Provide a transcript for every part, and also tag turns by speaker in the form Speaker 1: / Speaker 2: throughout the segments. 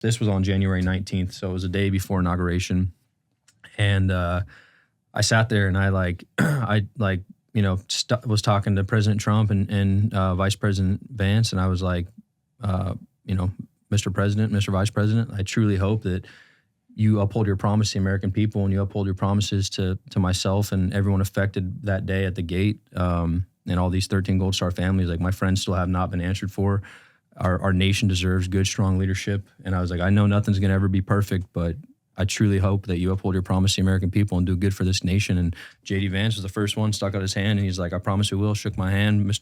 Speaker 1: This was on January 19th, so it was a day before inauguration. And I sat there and I was talking to President Trump and Vice President Vance, and I was like, Mr. President, Mr. Vice President, I truly hope that you uphold your promise to the American people and you uphold your promises to myself and everyone affected that day at the gate, and all these 13 Gold Star families. Like, my friends still have not been answered for. Our nation deserves good, strong leadership. And I was like, I know nothing's going to ever be perfect, but I truly hope that you uphold your promise to the American people and do good for this nation. And J.D. Vance was the first one, stuck out his hand, and he's like, I promise we will, shook my hand. Mr.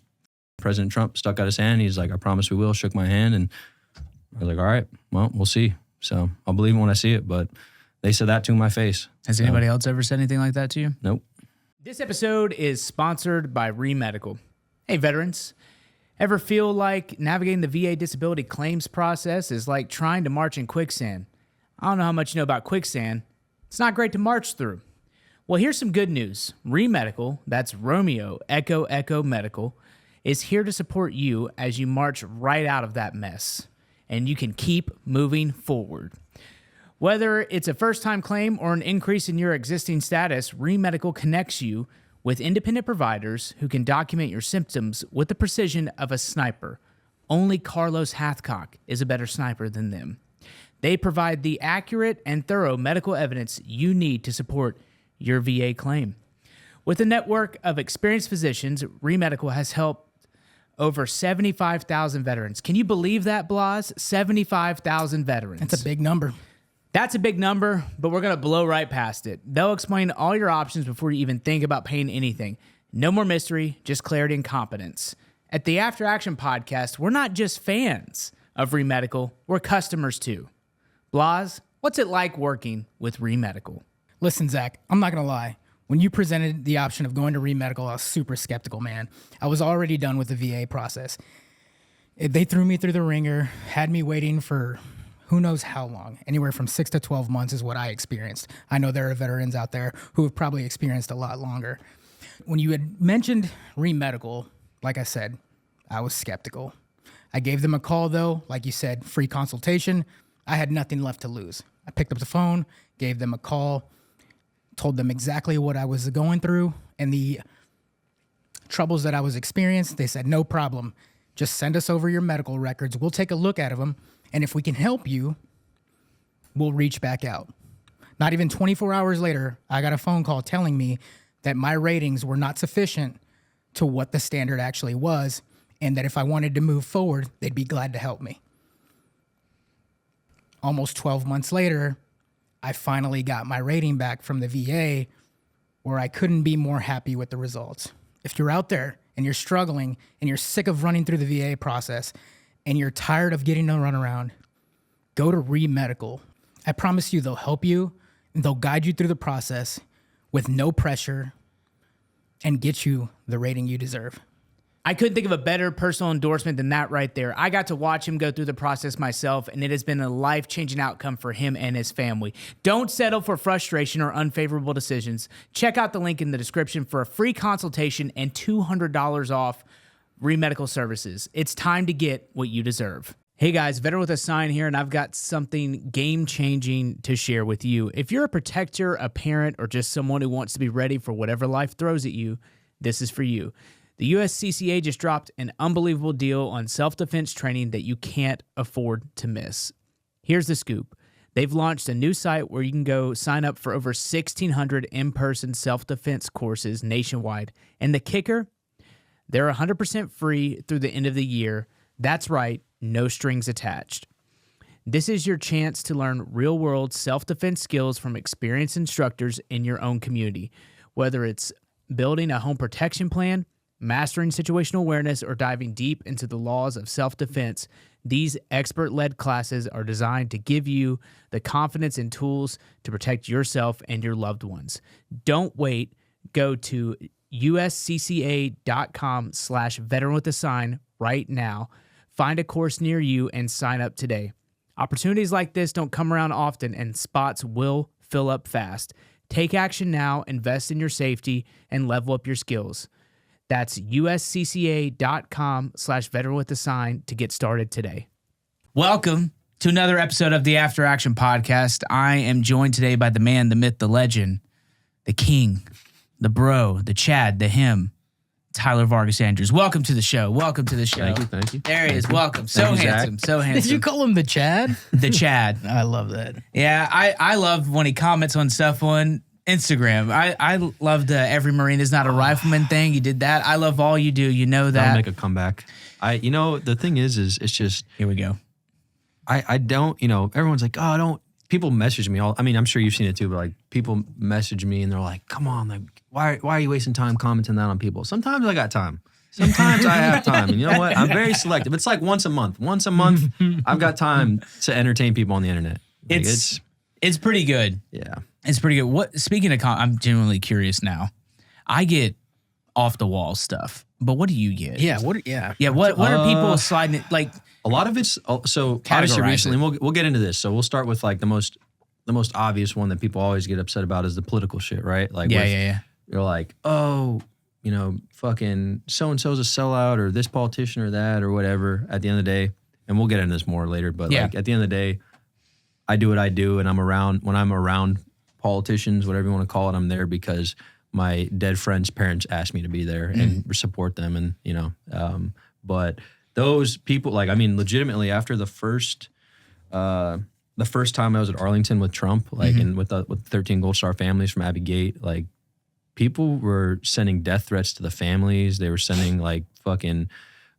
Speaker 1: President Trump stuck out his hand. He's like, I promise we will, shook my hand. And I was like, all right, well, we'll see. So I'll believe it when I see it, but they said that to my face.
Speaker 2: Has anybody else ever said anything like that to you?
Speaker 1: Nope.
Speaker 2: This episode is sponsored by Remedical. Hey, veterans. Ever feel like navigating the VA disability claims process is like trying to march in quicksand? I don't know how much you know about quicksand. It's not great to march through. Well, here's some good news. Remedical, that's Romeo Echo Echo Medical, is here to support you as you march right out of that mess, and you can keep moving forward. Whether it's a first-time claim or an increase in your existing status, Remedical connects you with independent providers who can document your symptoms with the precision of a sniper. Only Carlos Hathcock is a better sniper than them. They provide the accurate and thorough medical evidence you need to support your VA claim. With a network of experienced physicians, Remedical has helped over 75,000 veterans. Can you believe that, Blas? 75,000 veterans.
Speaker 3: That's a big number.
Speaker 2: That's a big number, but we're going to blow right past it. They'll explain all your options before you even think about paying anything. No more mystery, just clarity and competence. At the After Action podcast, we're not just fans of Remedical, we're customers too. Blas, what's it like working with Remedical?
Speaker 3: Listen, Zach, I'm not going to lie. When you presented the option of going to Remedical, I was super skeptical, man. I was already done with the VA process. They threw me through the ringer, had me waiting for who knows how long. Anywhere from 6 to 12 months is what I experienced. I know there are veterans out there who have probably experienced a lot longer. When you had mentioned Remedical, like I said, I was skeptical. I gave them a call, though. Like you said, free consultation. I had nothing left to lose. I picked up the phone, gave them a call, told them exactly what I was going through and the troubles that I was experiencing. They said, no problem. Just send us over your medical records. We'll take a look at them. And if we can help you, we'll reach back out. Not even 24 hours later, I got a phone call telling me that my ratings were not sufficient to what the standard actually was, and that if I wanted to move forward, they'd be glad to help me. Almost 12 months later, I finally got my rating back from the VA, where I couldn't be more happy with the results. If you're out there and you're struggling and you're sick of running through the VA process and you're tired of getting to run around, go to Remedical. I promise you they'll help you and they'll guide you through the process with no pressure and get you the rating you deserve.
Speaker 2: I couldn't think of a better personal endorsement than that right there. I got to watch him go through the process myself, and it has been a life-changing outcome for him and his family. Don't settle for frustration or unfavorable decisions. Check out the link in the description for a free consultation and $200 off Remedical services. It's time to get what you deserve. Hey guys, Veteran with a Sign here, and I've got something game-changing to share with you. If you're a protector, a parent, or just someone who wants to be ready for whatever life throws at you, this is for you. The USCCA just dropped an unbelievable deal on self-defense training that you can't afford to miss. Here's the scoop. They've launched a new site where you can go sign up for over 1,600 in-person self-defense courses nationwide. And the kicker? They're 100% free through the end of the year. That's right, no strings attached. This is your chance to learn real-world self-defense skills from experienced instructors in your own community. Whether it's building a home protection plan, mastering situational awareness, or diving deep into the laws of self-defense, these expert-led classes are designed to give you the confidence and tools to protect yourself and your loved ones. Don't wait. Go to uscca.com/veteranwithasign right now. Find a course near you and sign up today. Opportunities like this don't come around often, and spots will fill up fast. Take action now, invest in your safety, and level up your skills. That's uscca.com/veteranwithasign to get started today. Welcome to another episode of the After Action Podcast. I am joined today by the man, the myth, the legend, the king, the bro, the Chad, the him, Tyler Vargas-Andrews. Welcome to the show. Welcome to the show.
Speaker 1: Thank you.
Speaker 2: There he is. Welcome. So handsome. So handsome.
Speaker 3: Did you call him the Chad?
Speaker 2: The Chad.
Speaker 3: I love that.
Speaker 2: Yeah, I love when he comments on stuff on Instagram. I love the every Marine is not a rifleman thing. You did that. I love all you do. You know that.
Speaker 1: I'll make a comeback. The thing is it's just,
Speaker 2: here we go.
Speaker 1: I don't, everyone's like, oh, don't, people message me I'm sure you've seen it too, but like people message me and they're like, come on, like, why are you wasting time commenting that on people? Sometimes I got time. Sometimes I have time. And you know what? I'm very selective. It's like once a month. Once a month, I've got time to entertain people on the internet. Like
Speaker 2: it's pretty good.
Speaker 1: Yeah.
Speaker 2: It's pretty good. Speaking of, I'm genuinely curious now. I get off the wall stuff, but what do you get?
Speaker 3: Yeah.
Speaker 2: What are people sliding it like?
Speaker 1: A lot of it's so obviously recently. We'll get into this. So we'll start with like the most obvious one that people always get upset about is the political shit, right? Like
Speaker 2: yeah.
Speaker 1: You're like, oh, fucking so and so's a sellout or this politician or that or whatever. At the end of the day, and we'll get into this more later, but like at the end of the day, I do what I do, and when I'm around politicians, whatever you want to call it, I'm there because my dead friend's parents asked me to be there and support them, and but those people, like, I mean, legitimately, after the first time I was at Arlington with Trump, like, and with 13 Gold Star families from Abbey Gate, like, people were sending death threats to the families. They were sending like fucking.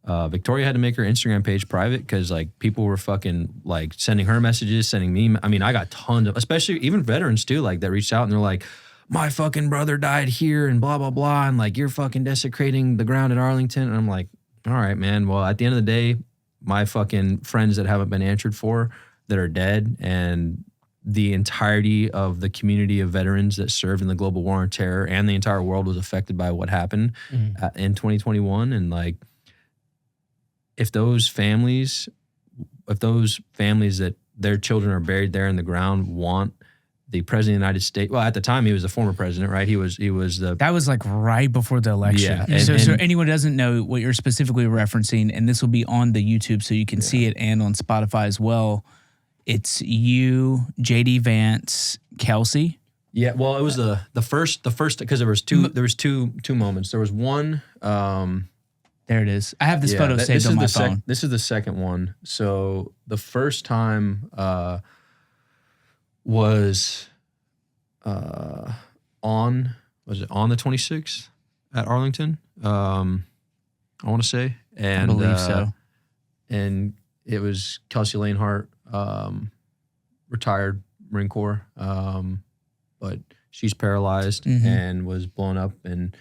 Speaker 1: Victoria had to make her Instagram page private because like people were fucking like sending her messages, sending me. I mean, I got tons of, especially even veterans too, like that reached out and they're like, my fucking brother died here and blah, blah, blah. And like, you're fucking desecrating the ground at Arlington. And I'm like, all right, man. Well, at the end of the day, my fucking friends that haven't been answered for that are dead and the entirety of the community of veterans that served in the global war on terror and the entire world was affected by what happened in 2021. And like, if those families that their children are buried there in the ground want the president of the United States, well, at the time he was the former president, right? He was the.
Speaker 2: That was like right before the election.
Speaker 1: Yeah,
Speaker 2: so anyone who doesn't know what you're specifically referencing, and this will be on the YouTube so you can see it and on Spotify as well. It's you, JD Vance, Kelsey.
Speaker 1: Yeah, well, it was the first because there was two moments. There was one.
Speaker 2: There it is. I have this photo saved on my phone.
Speaker 1: This is the second one. So the first time was the 26th at Arlington? I want to say. And,
Speaker 2: I believe so.
Speaker 1: And it was Kelsey Lanehart, retired Marine Corps, but she's paralyzed and was blown up and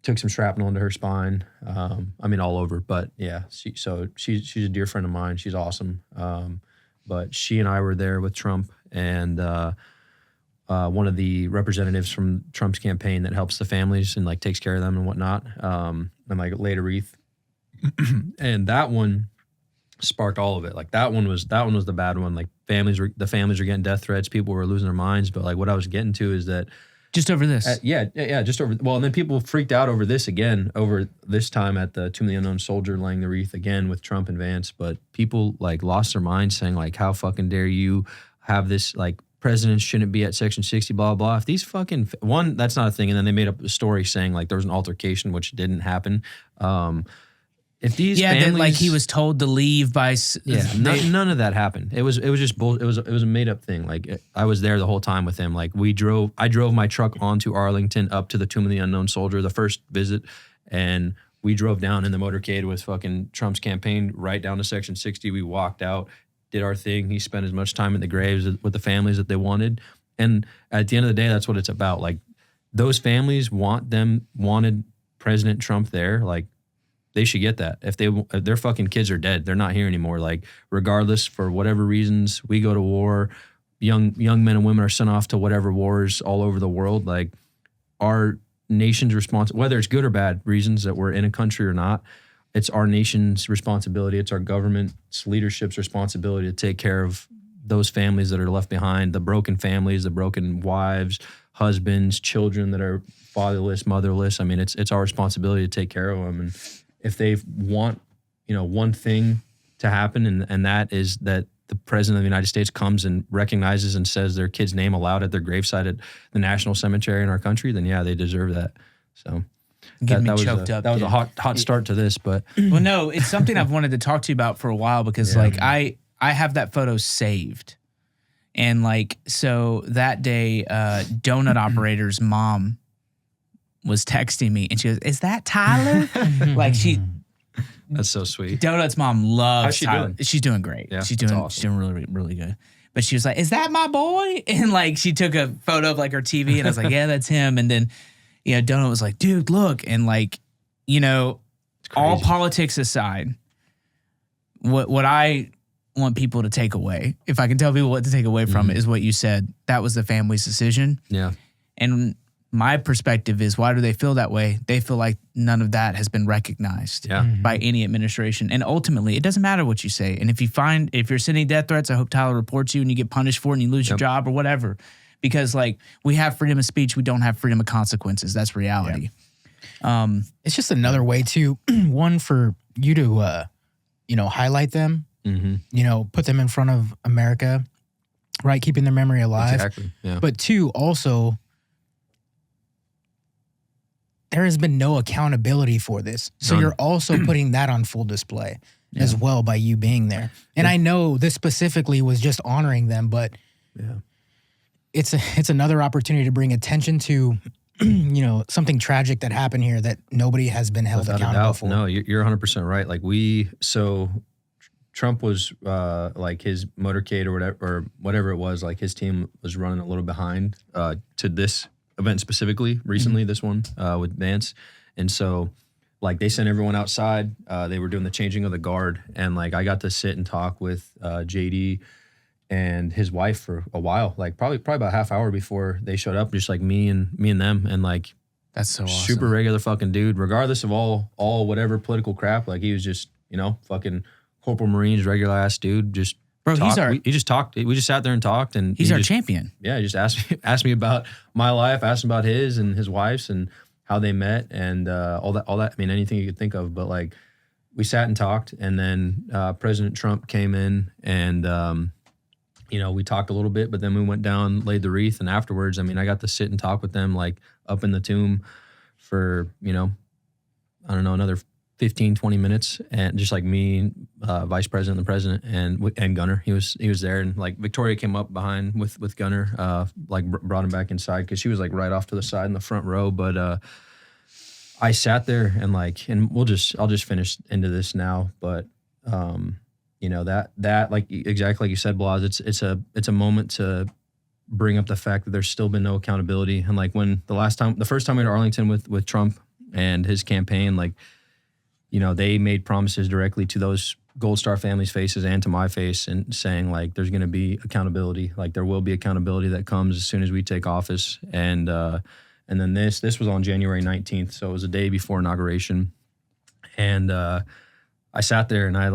Speaker 1: took some shrapnel into her spine. All over, but yeah. She's a dear friend of mine. She's awesome. But she and I were there with Trump and one of the representatives from Trump's campaign that helps the families and like takes care of them and whatnot. And like laid a wreath, and that one sparked all of it. Like that one was the bad one. Like the families were getting death threats. People were losing their minds. But like what I was getting to is that.
Speaker 2: Just over this.
Speaker 1: Just over. Well, and then people freaked out over this again, over this time at the Tomb of the Unknown Soldier, laying the wreath again with Trump and Vance. But people like lost their minds saying like, how fucking dare you have this, like, presidents shouldn't be at Section 60, blah, blah. If these fucking, one, that's not a thing. And then they made up a story saying like there was an altercation, which didn't happen. If these families,
Speaker 2: then like he was told to leave by
Speaker 1: none of that happened. It was just bull. It was a made up thing. Like I was there the whole time with him. Like I drove my truck onto Arlington up to the Tomb of the Unknown Soldier the first visit, and we drove down in the motorcade with fucking Trump's campaign right down to Section 60. We walked out, did our thing. He spent as much time at the graves with the families that they wanted, and at the end of the day, that's what it's about. Like those families wanted President Trump there. Like. They should get that. If their fucking kids are dead, they're not here anymore. Like, regardless, for whatever reasons, we go to war. Young men and women are sent off to whatever wars all over the world. Like, our nation's responsibility, whether it's good or bad reasons that we're in a country or not, it's our nation's responsibility. It's our government's leadership's responsibility to take care of those families that are left behind, the broken families, the broken wives, husbands, children that are fatherless, motherless. I mean, it's our responsibility to take care of them. And if they want, one thing to happen, and that is that the president of the United States comes and recognizes and says their kid's name aloud at their gravesite at the national cemetery in our country, then yeah, they deserve that. So
Speaker 2: Getting me
Speaker 1: was
Speaker 2: choked up.
Speaker 1: That was
Speaker 2: dude.
Speaker 1: a hot start to this, but
Speaker 2: Well, no, it's something I've wanted to talk to you about for a while because like I have that photo saved. And like, so that day, donut operator's mom was texting me and she goes, "Is that Tyler?" Like
Speaker 1: that's so sweet.
Speaker 2: Donut's mom loves
Speaker 1: How's she
Speaker 2: Tyler.
Speaker 1: doing?
Speaker 2: She's doing great.
Speaker 1: Yeah,
Speaker 2: she's
Speaker 1: that's
Speaker 2: doing
Speaker 1: awesome.
Speaker 2: really, really good. But she was like, "Is that my boy?" And like, she took a photo of like her TV and I was like, "Yeah, that's him." And then, Donut was like, "Dude, look." And like, all politics aside, what I want people to take away, if I can tell people what to take away from it, is what you said. That was the family's decision.
Speaker 1: Yeah.
Speaker 2: And my perspective is, why do they feel that way? They feel like none of that has been recognized by any administration. And ultimately, it doesn't matter what you say. And if you're sending death threats, I hope Tyler reports you and you get punished for it and you lose your job or whatever. Because like, we have freedom of speech, we don't have freedom of consequences. That's reality.
Speaker 3: It's just another way to, one, for you to, highlight them, put them in front of America, right? Keeping their memory alive.
Speaker 1: Exactly. Yeah.
Speaker 3: But two, also, there has been no accountability for this. So
Speaker 1: None.
Speaker 3: you're also putting that on full display as well by you being there. And I know this specifically was just honoring them, but it's another opportunity to bring attention to something tragic that happened here that nobody has been held
Speaker 1: Without a
Speaker 3: accountable
Speaker 1: doubt.
Speaker 3: for.
Speaker 1: No, you're 100% right. Like Trump was like his motorcade or whatever it was, like his team was running a little behind to this event specifically recently, this one with Vance. And so like they sent everyone outside. They were doing the changing of the guard. And like I got to sit and talk with JD and his wife for a while, like probably about a half hour before they showed up, just like me and them. And like,
Speaker 2: That's so awesome.
Speaker 1: super regular fucking dude, regardless of all whatever political crap. Like he was just, fucking Corporal Marines, regular ass dude. Just
Speaker 2: Bro,
Speaker 1: talked. He just talked. We just sat there and talked, and
Speaker 2: he's
Speaker 1: he
Speaker 2: our
Speaker 1: just,
Speaker 2: champion.
Speaker 1: Yeah, he just asked me about my life, asked him about his and his wife's and how they met and all that. I mean, anything you could think of. But like, we sat and talked, and then President Trump came in, and we talked a little bit. But then we went down, laid the wreath, and afterwards, I mean, I got to sit and talk with them, like up in the tomb, for I don't know, another 15, 20 minutes, and just like me, Vice President, the President, and Gunner. He was there, and like Victoria came up behind with Gunner, like brought him back inside because she was like right off to the side in the front row. But I sat there and I'll just finish into this now. But that like exactly like you said, Blas, it's a moment to bring up the fact that there's still been no accountability. And like when the first time we went to Arlington with Trump and his campaign, like, they made promises directly to those Gold Star families' faces and to my face, and saying like, there's going to be accountability. Like there will be accountability that comes as soon as we take office. And then this was on January 19th. So it was a day before inauguration. And I sat there and I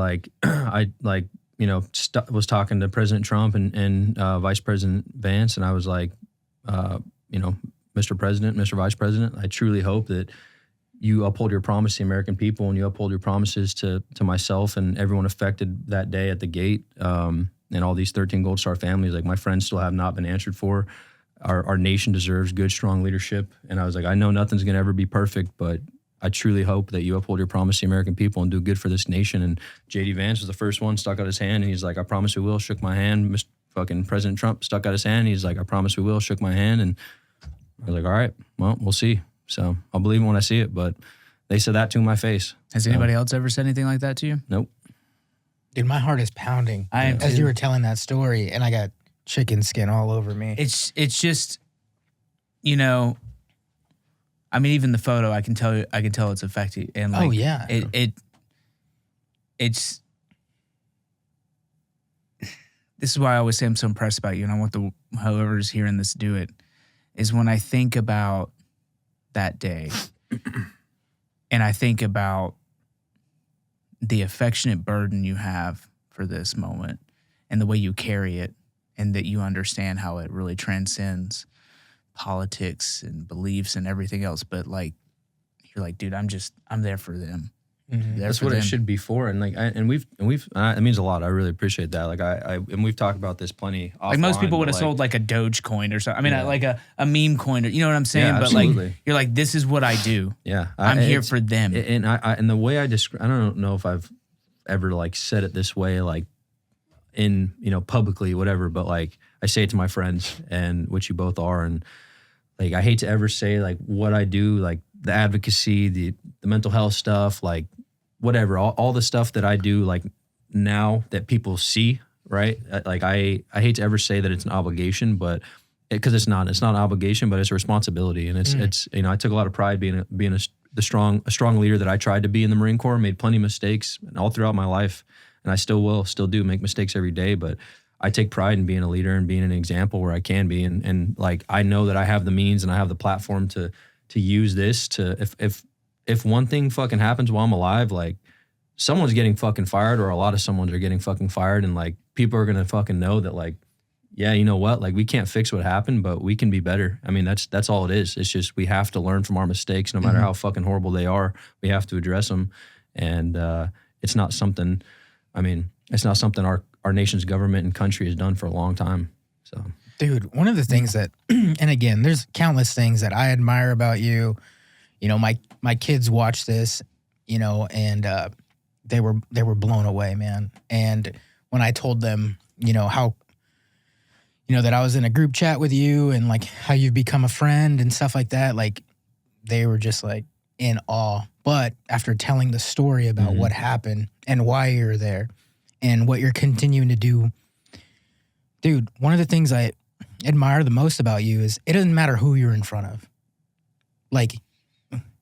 Speaker 1: was talking to President Trump and Vice President Vance. And I was like, Mr. President, Mr. Vice President, I truly hope that you uphold your promise to the American people, and you uphold your promises to myself and everyone affected that day at the gate, and all these 13 Gold Star families. Like my friends still have not been answered for. Our nation deserves good, strong leadership. And I was like, I know nothing's going to ever be perfect, but I truly hope that you uphold your promise to the American people and do good for this nation. And J.D. Vance was the first one, stuck out his hand, and he's like, I promise we will. Shook my hand. Mr. fucking President Trump stuck out his hand. He's like, I promise we will. Shook my hand. And I was like, all right, well, we'll see. So I'll believe it when I see it, but they said that to my face.
Speaker 2: Has anybody else ever said anything like that to you?
Speaker 1: Nope.
Speaker 3: Dude, my heart is pounding as you were telling that story, and I got chicken skin all over me.
Speaker 2: It's just, I mean, even the photo, I can tell it's affecting. And like,
Speaker 3: oh yeah,
Speaker 2: it's. This is why I always say I'm so impressed about you, and I want whoever's hearing this do it. Is when I think about that day, and I think about the affectionate burden you have for this moment, and the way you carry it, and that you understand how it really transcends politics and beliefs and everything else. But like, you're like, dude, I'm there for them.
Speaker 1: That's what it should be for. And like, it means a lot. I really appreciate that. Like and we've talked about this plenty.
Speaker 2: Like most people would have sold like a Doge coin or something. I mean, like a meme coin, or you know what I'm saying?
Speaker 1: Yeah,
Speaker 2: but
Speaker 1: absolutely.
Speaker 2: like, you're like, this is what I do.
Speaker 1: Yeah.
Speaker 2: I'm here for them.
Speaker 1: And the way I describe, I don't know if I've ever like said it this way, like in, publicly, whatever, but like I say it to my friends, and which you both are. And like, I hate to ever say like what I do, like the advocacy, the mental health stuff, like whatever, all the stuff that I do, like now that people see, right? Like I hate to ever say that it's an obligation, but because it's not an obligation, but it's a responsibility. And it's I took a lot of pride being a strong leader that I tried to be in the Marine Corps, made plenty of mistakes and all throughout my life. And I still do make mistakes every day, but I take pride in being a leader and being an example where I can be. And like, I know that I have the means and I have the platform to use this to, if one thing fucking happens while I'm alive, like someone's getting fucking fired, or a lot of someone's are getting fucking fired. And like, people are going to fucking know that like, yeah, you know what? Like we can't fix what happened, but we can be better. I mean, that's all it is. It's just, we have to learn from our mistakes, no matter how fucking horrible they are. We have to address them. And it's not something our nation's government and country has done for a long time. So,
Speaker 3: dude, one of the things that, and again, there's countless things that I admire about you. My kids watch this, and they were blown away, man. And when I told them, how, that I was in a group chat with you and like how you've become a friend and stuff like that, like they were just like in awe. But after telling the story about what happened and why you're there and what you're continuing to do, dude, one of the things I admire the most about you is it doesn't matter who you're in front of. Like,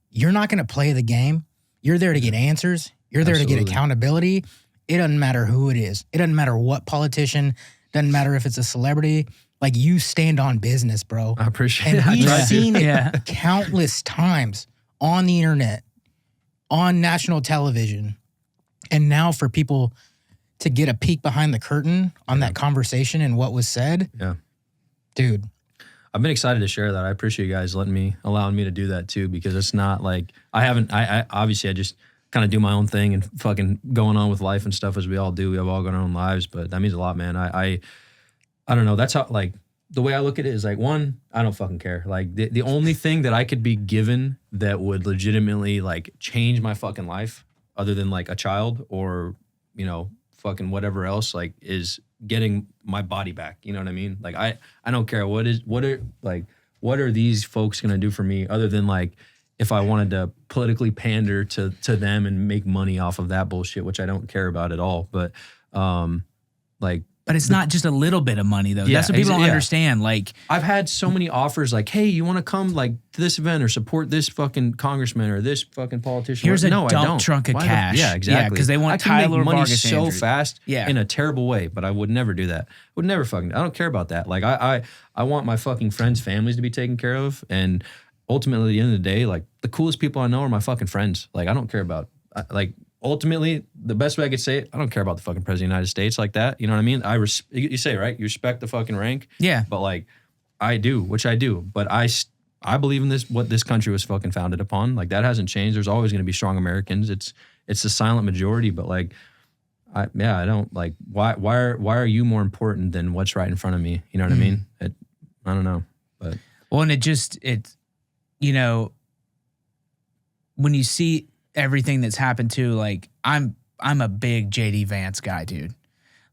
Speaker 3: you're not going to play the game. You're there to get answers. You're there to get accountability. It doesn't matter who it is. It doesn't matter what politician. Doesn't matter if it's a celebrity. Like, you stand on business, bro.
Speaker 1: I appreciate it.
Speaker 3: And we've seen it countless times on the internet, on national television. And now for people to get a peek behind the curtain on that conversation and what was said.
Speaker 1: Yeah.
Speaker 3: Dude.
Speaker 1: I've been excited to share that. I appreciate you guys allowing me to do that too, because it's not like I obviously I just kind of do my own thing and fucking going on with life and stuff as we all do. We have all got our own lives, but that means a lot, man. I don't know. That's how, like, the way I look at it is like, one, I don't fucking care. Like the only thing that I could be given that would legitimately like change my fucking life, other than like a child or, fucking whatever else, like, is getting my body back. You know what I mean? Like, I don't care what are these folks gonna do for me, other than like, if I wanted to politically pander to them and make money off of that bullshit, which I don't care about at all. But
Speaker 2: but it's not just a little bit of money though. That's what people don't understand. Like,
Speaker 1: I've had so many offers like, hey, you want to come like to this event or support this fucking congressman or this fucking politician?
Speaker 2: Here's
Speaker 1: no,
Speaker 2: a dump trunk of cash.
Speaker 1: Yeah, exactly.
Speaker 2: Yeah, because they want
Speaker 1: I can
Speaker 2: Tyler
Speaker 1: make money
Speaker 2: Vargas-Andrews
Speaker 1: so fast in a terrible way, but I would never do that. I don't care about that. Like, I want my fucking friends' families to be taken care of, and ultimately, at the end of the day, like, the coolest people I know are my fucking friends. Like, I don't care about, like, ultimately, the best way I could say it, I don't care about the fucking president of the United States like that. You know what I mean? You say, right? You respect the fucking rank.
Speaker 2: Yeah.
Speaker 1: But like, I do, which I do. But I believe in this, what this country was fucking founded upon. Like, that hasn't changed. There's always going to be strong Americans. It's the silent majority. But like, I don't like, why are you more important than what's right in front of me? You know what I mean? I don't know. But
Speaker 2: well, and when you see everything that's happened too, like, I'm a big JD Vance guy, dude.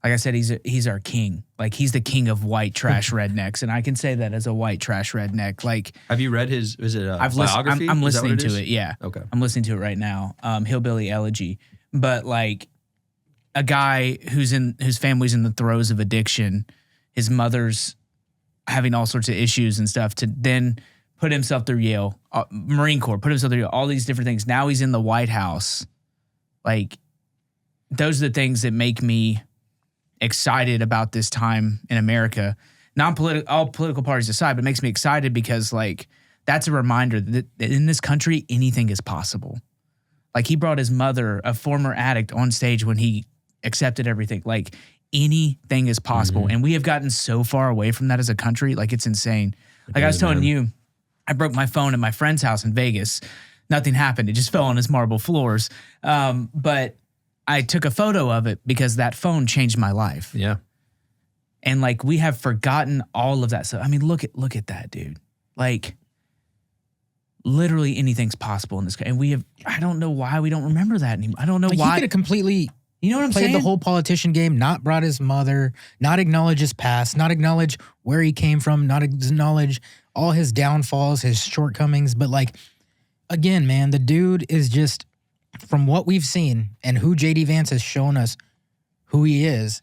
Speaker 2: Like I said, he's our king. Like, he's the king of white trash rednecks, and I can say that as a white trash redneck. Like,
Speaker 1: have you read his? Is it a biography?
Speaker 2: I'm listening to it. Yeah.
Speaker 1: Okay.
Speaker 2: I'm listening to it right now. Hillbilly Elegy. But like, a guy whose family's in the throes of addiction, his mother's having all sorts of issues and stuff, to then put himself through Yale, Marine Corps, put himself through all these different things. Now he's in the White House. Like, those are the things that make me excited about this time in America. All political parties aside, but it makes me excited because, like, that's a reminder that in this country, anything is possible. Like, he brought his mother, a former addict, on stage when he accepted everything. Like, anything is possible. And we have gotten so far away from that as a country. Like, it's insane. Like, I was telling you, I broke my phone at my friend's house in Vegas. Nothing happened. It just fell on his marble floors. But I took a photo of it because that phone changed my life.
Speaker 1: Yeah.
Speaker 2: And like we have forgotten all of that stuff. I mean, look at that, dude. Like literally anything's possible in this country. And I don't know why we don't remember that anymore. I don't know why.
Speaker 3: He could have completely
Speaker 2: you know what I'm
Speaker 3: played
Speaker 2: saying?
Speaker 3: the whole politician game, not brought his mother, not acknowledge his past, not acknowledge where he came from, not acknowledge all his downfalls, his shortcomings. But like, again, man, the dude is just, from what we've seen and who JD Vance has shown us who he is,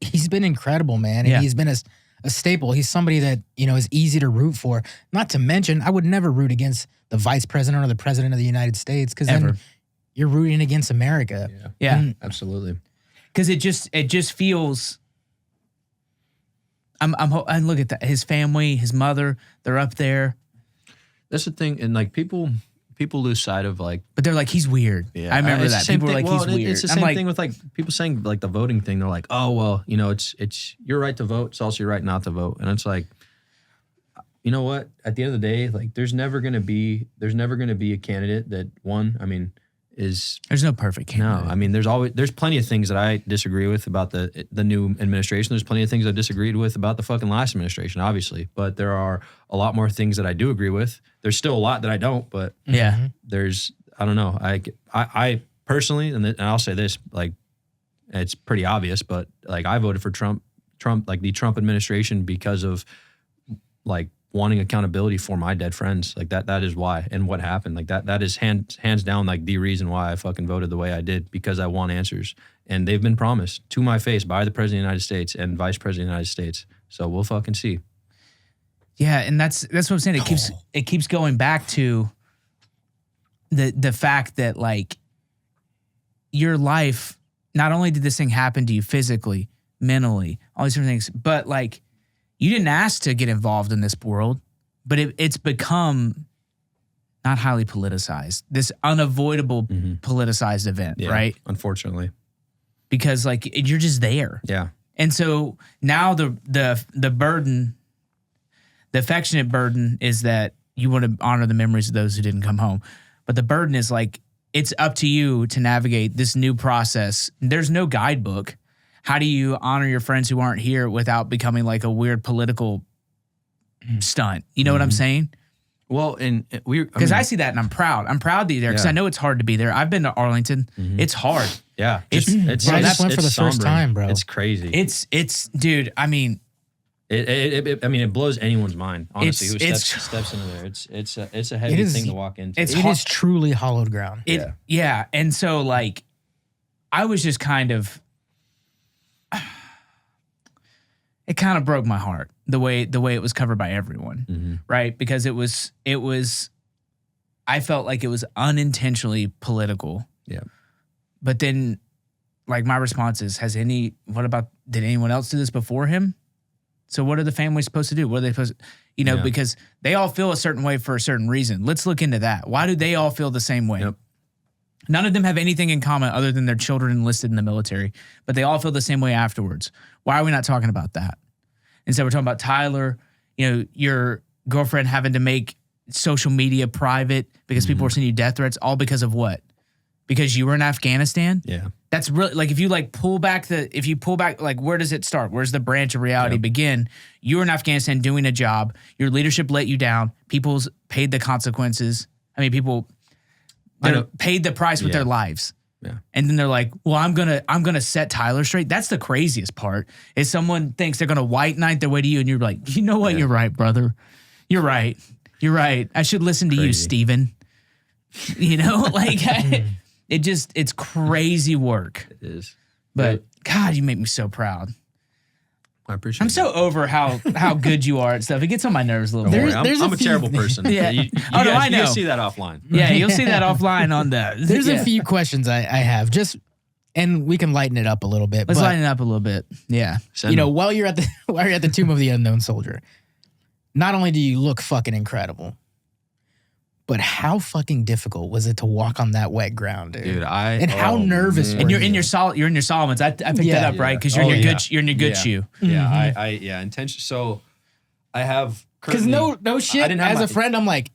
Speaker 3: he's been incredible, man. And he's been a staple. He's somebody that, is easy to root for. Not to mention, I would never root against the vice president or the president of the United States, because then you're rooting against America.
Speaker 2: Yeah.
Speaker 1: Absolutely.
Speaker 2: Because it just feels. I look at that. His family, his mother, they're up there.
Speaker 1: That's the thing, and like people lose sight of like.
Speaker 2: But they're like, he's weird.
Speaker 1: Yeah,
Speaker 2: I remember that. People are like, he's weird.
Speaker 1: It's the same thing with like people saying like the voting thing. They're like, oh well, it's your right to vote. It's also your right not to vote, and it's like, you know what? At the end of the day, like there's never gonna be a candidate that there's
Speaker 2: no perfect candidate.
Speaker 1: No, I mean there's plenty of things that I disagree with about the new administration. There's plenty of things I disagreed with about the fucking last administration, obviously. But there are a lot more things that I do agree with. There's still a lot that I don't, but there's I don't know. I personally, and I'll say this, like it's pretty obvious, but like I voted for Trump, like the Trump administration, because of like wanting accountability for my dead friends. Like that is why, and what happened. Like that is hands down like the reason why I fucking voted the way I did, because I want answers. And they've been promised to my face by the President of the United States and Vice President of the United States. So we'll fucking see.
Speaker 2: Yeah, and that's what I'm saying. It keeps going back to the fact that like your life, not only did this thing happen to you physically, mentally, all these different things, but like you didn't ask to get involved in this world, but it's become not highly politicized. This unavoidable politicized event, right?
Speaker 1: Unfortunately.
Speaker 2: Because like you're just there.
Speaker 1: Yeah.
Speaker 2: And so now the burden, the affectionate burden is that you want to honor the memories of those who didn't come home. But the burden is like, it's up to you to navigate this new process. There's no guidebook. How do you honor your friends who aren't here without becoming like a weird political stunt? You know what I'm saying?
Speaker 1: Well, and
Speaker 2: because I see that and I'm proud. I'm proud to be there because I know it's hard to be there. I've been to Arlington. It's hard.
Speaker 1: Yeah.
Speaker 3: I just went for the first time, bro.
Speaker 1: It's crazy.
Speaker 2: It's dude, I mean,
Speaker 1: it blows anyone's mind, honestly, who steps into there. It's a heavy thing to walk into.
Speaker 3: It is truly hollowed ground.
Speaker 2: Yeah. And so like I was just kind of, it kind of broke my heart the way it was covered by everyone, right? Because it was I felt like it was unintentionally political.
Speaker 1: Yeah.
Speaker 2: But then like my response is, did anyone else do this before him? So what are the families supposed to do? What are they supposed to, because they all feel a certain way for a certain reason. Let's look into that. Why do they all feel the same way?
Speaker 1: Yep.
Speaker 2: None of them have anything in common other than their children enlisted in the military, but they all feel the same way afterwards. Why are we not talking about that? Instead, we're talking about Tyler, your girlfriend having to make social media private because people were sending you death threats, all because of what? Because you were in Afghanistan?
Speaker 1: Yeah.
Speaker 2: That's really, like, if you pull back, like, where does it start? Where's the branch of reality begin? You were in Afghanistan doing a job. Your leadership let you down. People's paid the consequences. I mean, people paid the price with their lives.
Speaker 1: Yeah.
Speaker 2: And then they're like, well, I'm gonna set Tyler straight. That's the craziest part, is someone thinks they're gonna white knight their way to you, and you're like, you know what? You're right, brother. You're right. I should listen to you, Steven. It's crazy work.
Speaker 1: It is.
Speaker 2: But God, you make me so proud.
Speaker 1: I appreciate it.
Speaker 2: I'm so over how good you are at stuff. It gets on my nerves a little bit.
Speaker 1: I'm a terrible person.
Speaker 2: Yeah.
Speaker 1: I know. You'll see that offline.
Speaker 2: Yeah, you'll see that offline on the...
Speaker 3: There's a few questions I have, and we can lighten it up a little bit.
Speaker 2: Let's lighten it up a little bit. Yeah.
Speaker 3: While you're at the Tomb of the Unknown Soldier, not only do you look fucking incredible, but how fucking difficult was it to walk on that wet ground, dude? How nervous were
Speaker 2: and you're
Speaker 3: you?
Speaker 2: in your Solomons. I picked that up, right? Because you're in your good shoe.
Speaker 1: Yeah, intention. So I have
Speaker 3: because no shit.
Speaker 1: I didn't have
Speaker 3: as a friend, I'm like,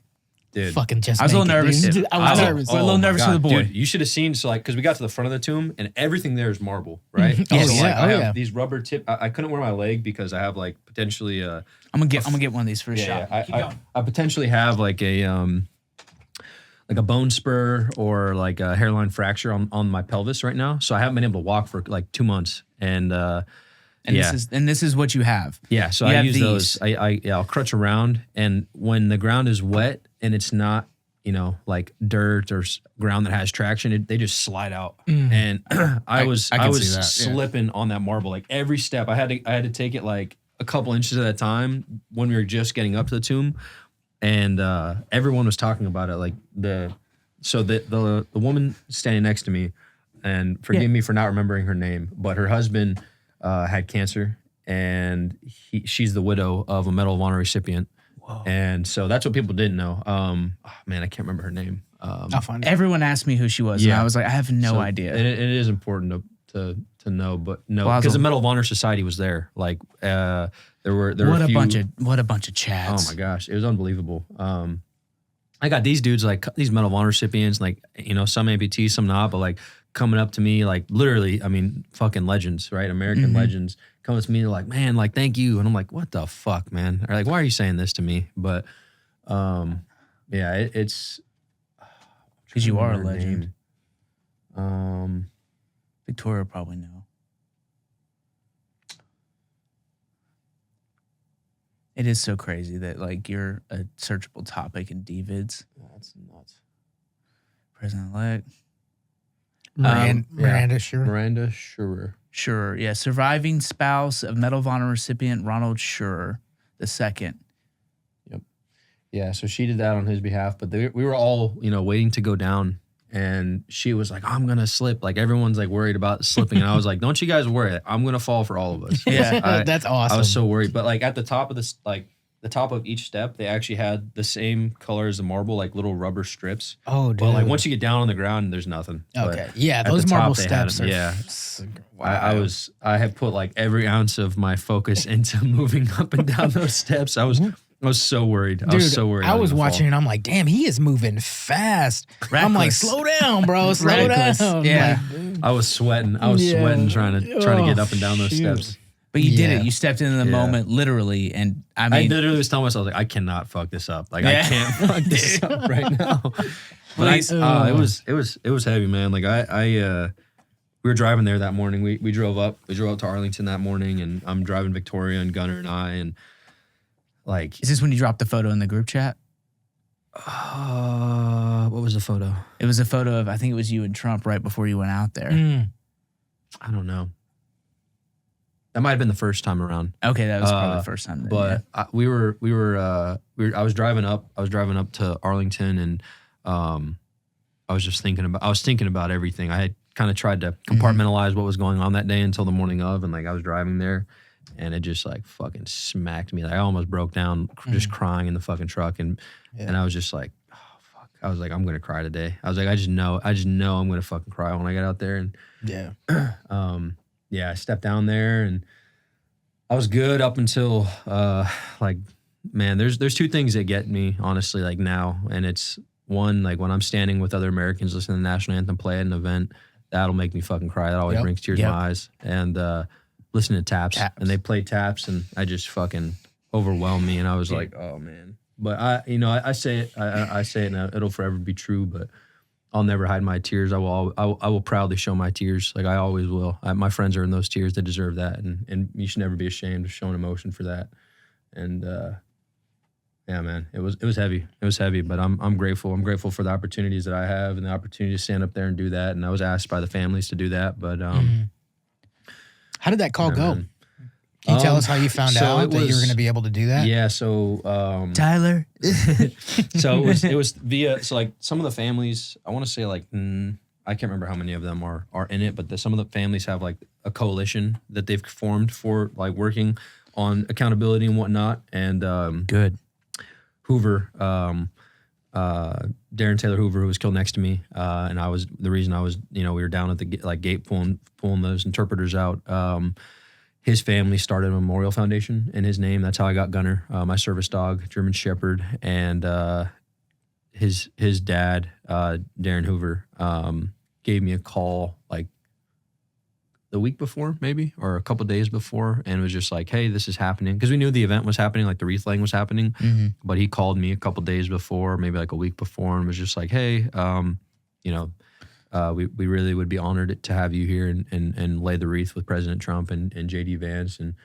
Speaker 1: Dude,
Speaker 3: fucking just.
Speaker 2: I was a little
Speaker 3: make it,
Speaker 2: nervous.
Speaker 3: dude. I was nervous.
Speaker 2: We're a little nervous for the boy.
Speaker 1: Dude, you should have seen, so like, because we got to the front of the tomb and everything there is marble, right?
Speaker 3: Yes.
Speaker 1: So like,
Speaker 3: Yeah.
Speaker 1: I
Speaker 3: Oh,
Speaker 1: have
Speaker 3: yeah.
Speaker 1: these rubber tip. I couldn't wear my leg because I have like potentially
Speaker 2: I'm gonna get one of these for a shot.
Speaker 1: I potentially have like a bone spur or like a hairline fracture on my pelvis right now. So I haven't been able to walk for like 2 months. And
Speaker 2: this is what you have.
Speaker 1: yeah, so
Speaker 2: You
Speaker 1: I
Speaker 2: have
Speaker 1: use
Speaker 2: these.
Speaker 1: those. I'll crutch around, and when the ground is wet and it's not, like dirt or ground that has traction, they just slide out. And I was
Speaker 2: can see that, yeah.
Speaker 1: slipping on that marble. Like every step, I had to take it like a couple inches at a time when we were just getting up to the tomb, and everyone was talking about it. Like the woman standing next to me, and forgive me for not remembering her name, but her husband had cancer, and she's the widow of a Medal of Honor recipient. Whoa. And so that's what people didn't know. Man, I can't remember her name.
Speaker 3: I'll find it.
Speaker 2: Everyone asked me who she was, and I was like, I have no idea.
Speaker 1: It is important to know, but no,
Speaker 2: Well,
Speaker 1: because the Medal of Honor Society was there. Like there were
Speaker 2: what
Speaker 1: a
Speaker 2: a
Speaker 1: few,
Speaker 2: bunch of chads.
Speaker 1: oh my gosh, it was unbelievable. I got these dudes, like these Medal of Honor recipients, like, some amputees, some not, but like coming up to me, like literally, I mean, fucking legends, right? American legends coming to me, they're like, man, like, thank you. And I'm like, what the fuck, man? Or like, why are you saying this to me? But it's
Speaker 2: Because you are a
Speaker 1: her
Speaker 2: legend.
Speaker 1: name.
Speaker 2: Victoria will probably know. It is so crazy that like you're a searchable topic in DVids.
Speaker 1: That's nuts.
Speaker 2: President-elect.
Speaker 3: Miranda, sure.
Speaker 1: Miranda Schurer.
Speaker 2: Sure. Yeah. Surviving spouse of Medal of Honor recipient Ronald Schurer II.
Speaker 1: Yep. Yeah, so she did that on his behalf, but we were all, waiting to go down, and she was like, I'm going to slip. Like, everyone's like worried about slipping, and I was like, don't you guys worry. I'm going to fall for all of us.
Speaker 2: Yeah.
Speaker 3: That's awesome.
Speaker 1: I was so worried. But like at the top of this, like the top of each step, they actually had the same color as the marble, like little rubber strips.
Speaker 3: Oh, dude.
Speaker 1: But like once you get down on the ground, there's nothing.
Speaker 3: Okay.
Speaker 1: But
Speaker 3: Yeah,
Speaker 1: at
Speaker 3: those
Speaker 1: the top,
Speaker 3: marble
Speaker 1: they had
Speaker 3: steps
Speaker 1: them.
Speaker 3: are.
Speaker 1: Yeah.
Speaker 3: Wow.
Speaker 1: I had put like every ounce of my focus into moving up and down those steps. I was so worried.
Speaker 3: Dude,
Speaker 1: I was so worried.
Speaker 3: I was
Speaker 1: gonna
Speaker 3: watching
Speaker 1: fall.
Speaker 3: and I'm like, damn, he is moving fast. I'm like,
Speaker 2: Reckless.
Speaker 3: slow down, bro. Slow
Speaker 2: Reckless.
Speaker 3: down.
Speaker 2: Yeah.
Speaker 3: Like,
Speaker 1: I was sweating. I was
Speaker 3: Yeah.
Speaker 1: sweating trying to get up and down those
Speaker 3: shoot.
Speaker 1: steps.
Speaker 2: But you did
Speaker 3: Yeah.
Speaker 2: it. You stepped into the
Speaker 1: Yeah.
Speaker 2: moment literally. And I
Speaker 1: I
Speaker 2: mean,
Speaker 1: literally was telling myself, like, I cannot fuck this up. Like,
Speaker 2: Yeah.
Speaker 1: I can't fuck this up right now. But
Speaker 2: Please.
Speaker 1: it was heavy, man. Like we were driving there that morning. We drove up to Arlington that morning, and I'm driving Victoria and Gunner and I, and like,
Speaker 2: is this when you dropped the photo in the group chat?
Speaker 1: what was the photo?
Speaker 2: It was a photo of, I think it was you and Trump right before you went out there.
Speaker 1: I don't know. That might have been the first time around.
Speaker 2: Okay, that was probably the first time. Then,
Speaker 1: But I was driving up to Arlington, and I was thinking about everything. I had kind of tried to compartmentalize what was going on that day until the morning of, and like I was driving there, and it just like fucking smacked me. Like I almost broke down, just crying in the fucking truck, and I was just like, oh fuck. I was like, I'm gonna cry today. I was like, I just know I'm gonna fucking cry when I get out there, and I stepped down there, and I was good up until like, man, there's two things that get me honestly, like now, and it's one, like when I'm standing with other Americans listening to the national anthem play at an event, that'll make me fucking cry. That always brings tears to my eyes. And listening to taps, and they play taps, and I just fucking overwhelmed me, and I was like, oh man. But I say it, I say it, and it'll forever be true. But I'll never hide my tears. I will proudly show my tears. Like I always will. My friends are in those tears. They deserve that, and you should never be ashamed of showing emotion for that. And yeah, man, it was heavy. It was heavy, but I'm grateful. I'm grateful for the opportunities that I have and the opportunity to stand up there and do that. And I was asked by the families to do that, but
Speaker 3: how did that call go?
Speaker 1: Man.
Speaker 3: Can you tell us how you found
Speaker 1: so
Speaker 3: out
Speaker 1: it
Speaker 3: that you were
Speaker 1: was-
Speaker 3: going to be able to do that?
Speaker 1: Yeah, so
Speaker 2: Tyler.
Speaker 1: so it was via, so like some of the families, I want to say like I can't remember how many of them are in it, but some of the families have like a coalition that they've formed for like working on accountability and whatnot. And
Speaker 2: Good.
Speaker 1: Hoover, Darren Taylor Hoover, who was killed next to me, and I was the reason I was, we were down at the gate pulling those interpreters out. His family started a memorial foundation in his name. That's how I got Gunner, my service dog, German Shepherd, and his dad, Darren Hoover, gave me a call like the week before, maybe, or a couple days before, and was just like, "Hey, this is happening," because we knew the event was happening, like the wreath laying was happening.
Speaker 2: Mm-hmm.
Speaker 1: But he called me a couple days before, maybe like a week before, and was just like, "Hey, we really would be honored to have you here and lay the wreath with President Trump and JD Vance." And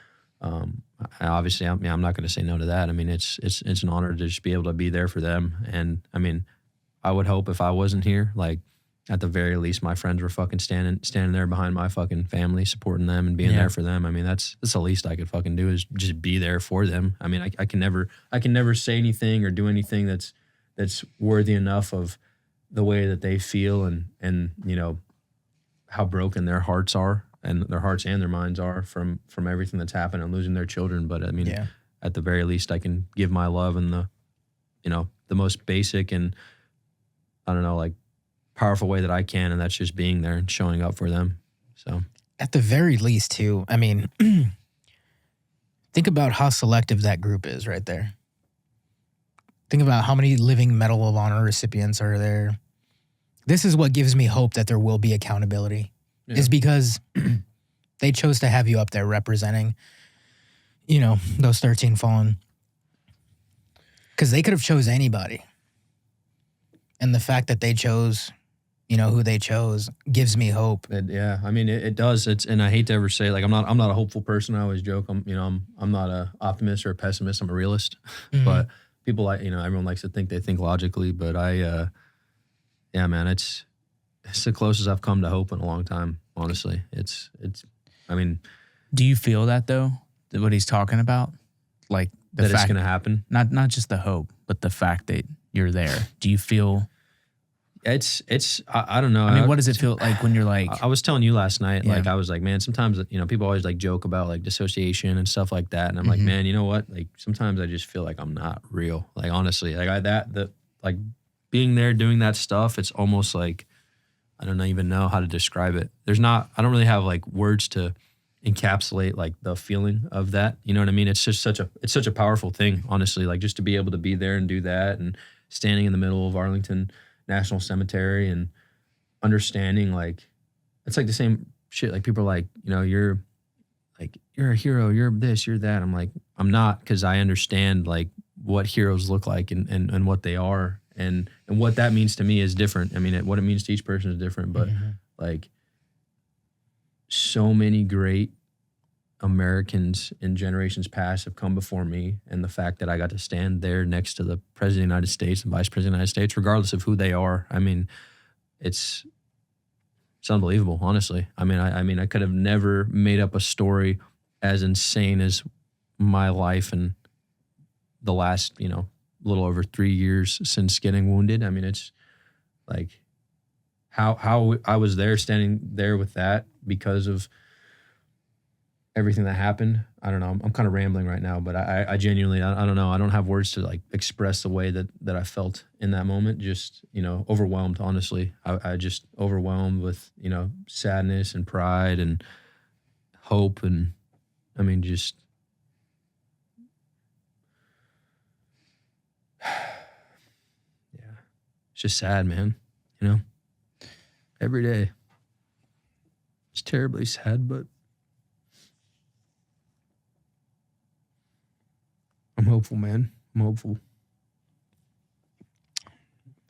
Speaker 1: obviously, I'm not going to say no to that. I mean, it's an honor to just be able to be there for them. And I mean, I would hope if I wasn't here, like, at the very least, my friends were fucking standing there behind my fucking family, supporting them and being there for them. I mean, that's the least I could fucking do, is just be there for them. I mean, I can never say anything or do anything that's worthy enough of the way that they feel and how broken their hearts are, and their hearts and their minds are from everything that's happened and losing their children. But I mean, at the very least, I can give my love in the most basic and, I don't know, like, powerful way that I can, and that's just being there and showing up for them. So
Speaker 3: at the very least, too, I mean, think about how selective that group is right there. Think about how many living Medal of Honor recipients are there. This is what gives me hope that there will be accountability, is because they chose to have you up there representing, those 13 fallen. Because they could have chose anybody. And the fact that they chose, who they chose, gives me hope.
Speaker 1: I mean, it does. And I hate to ever say, like, I'm not a hopeful person. I always joke, I'm not a optimist or a pessimist. I'm a realist. Mm-hmm. But people, like, everyone likes to think they think logically. But man, it's the closest I've come to hope in a long time. Honestly, I mean,
Speaker 2: do you feel that though? What he's talking about, like the
Speaker 1: that
Speaker 2: fact
Speaker 1: it's going to happen?
Speaker 2: Not just the hope, but the fact that you're there. Do you feel?
Speaker 1: I don't know.
Speaker 2: I mean, what does it feel like when you're like?
Speaker 1: I was telling you last night, like, I was like, man, sometimes, people always like joke about like dissociation and stuff like that. And I'm like, man, you know what? Like, sometimes I just feel like I'm not real. Like, honestly, like like being there doing that stuff, it's almost like, I don't even know how to describe it. I don't really have like words to encapsulate like the feeling of that. You know what I mean? It's just such a powerful thing, honestly, like, just to be able to be there and do that, and standing in the middle of Arlington National Cemetery and understanding, like, it's like the same shit. Like, people are like, you're a hero, you're this, you're that. I'm like, I'm not, because I understand like what heroes look like and what they are, and what that means to me is different. I mean, what it means to each person is different, but like, so many great Americans in generations past have come before me, and the fact that I got to stand there next to the President of the United States and Vice President of the United States, regardless of who they are, I mean, it's unbelievable, honestly. I mean, I could have never made up a story as insane as my life and the last, little over 3 years since getting wounded. I mean, it's like how I was there, standing there with that, because of everything that happened. I don't know. I'm kind of rambling right now, but I genuinely, I don't know. I don't have words to like express the way that I felt in that moment. Just, overwhelmed, honestly. I just overwhelmed with, sadness and pride and hope. And I mean, just, it's just sad, man. Every day. It's terribly sad, but I'm hopeful, man. I'm hopeful.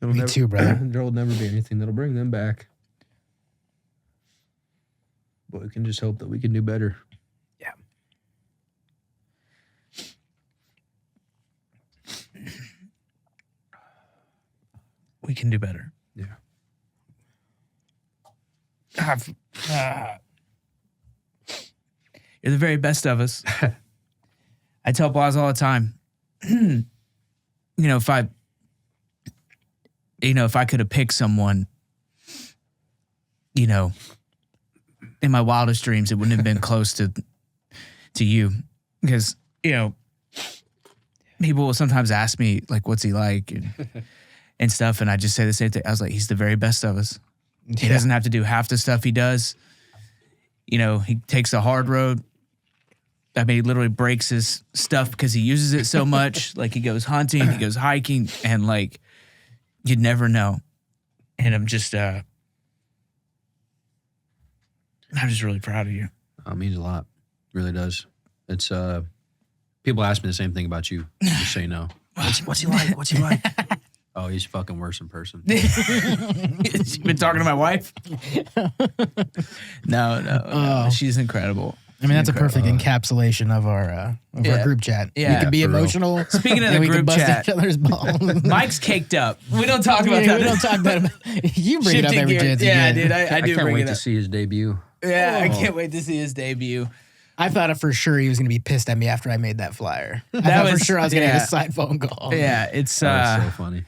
Speaker 3: Me too, brother.
Speaker 1: There will never be anything that'll bring them back. But we can just hope that we can do better.
Speaker 3: Yeah.
Speaker 2: We can do better.
Speaker 1: Yeah.
Speaker 2: You're the very best of us. I tell Boz all the time, if I could have picked someone, in my wildest dreams, it wouldn't have been close to you, because, people will sometimes ask me, like, what's he like and stuff. And I just say the same thing. I was like, he's the very best of us. He doesn't have to do half the stuff he does. He takes the hard road. I mean, he literally breaks his stuff because he uses it so much. Like, he goes hunting, he goes hiking, and like, You'd never know. And I'm just really proud of you.
Speaker 1: It means a lot. It really does. It's people ask me the same thing about you. Just say no. What's he like? What's he like? Oh, he's fucking worse in person.
Speaker 2: You've been talking to my wife? No. She's incredible.
Speaker 3: I mean, that's a perfect encapsulation of our group chat.
Speaker 2: Yeah,
Speaker 3: we can be
Speaker 1: for real.
Speaker 3: emotional.
Speaker 2: Speaking of
Speaker 3: and
Speaker 2: the
Speaker 3: we can
Speaker 2: group
Speaker 3: bust
Speaker 2: chat,
Speaker 3: each other's balls.
Speaker 2: Mike's caked up. We don't talk about that.
Speaker 3: We don't talk about it. You bring it up
Speaker 2: Shifting
Speaker 3: every
Speaker 2: gears.
Speaker 3: chance you
Speaker 2: Yeah,
Speaker 3: get.
Speaker 2: dude, I do
Speaker 1: can't
Speaker 2: bring
Speaker 1: wait
Speaker 2: it
Speaker 1: to
Speaker 2: up.
Speaker 1: see his debut.
Speaker 2: Yeah, I can't wait to see his debut.
Speaker 3: I thought for sure he was going to be pissed at me after I made that flyer. I
Speaker 2: That
Speaker 3: thought
Speaker 2: was-
Speaker 3: for sure I was going to
Speaker 2: yeah.
Speaker 3: get a side phone call.
Speaker 2: Yeah, it's
Speaker 1: That was so funny.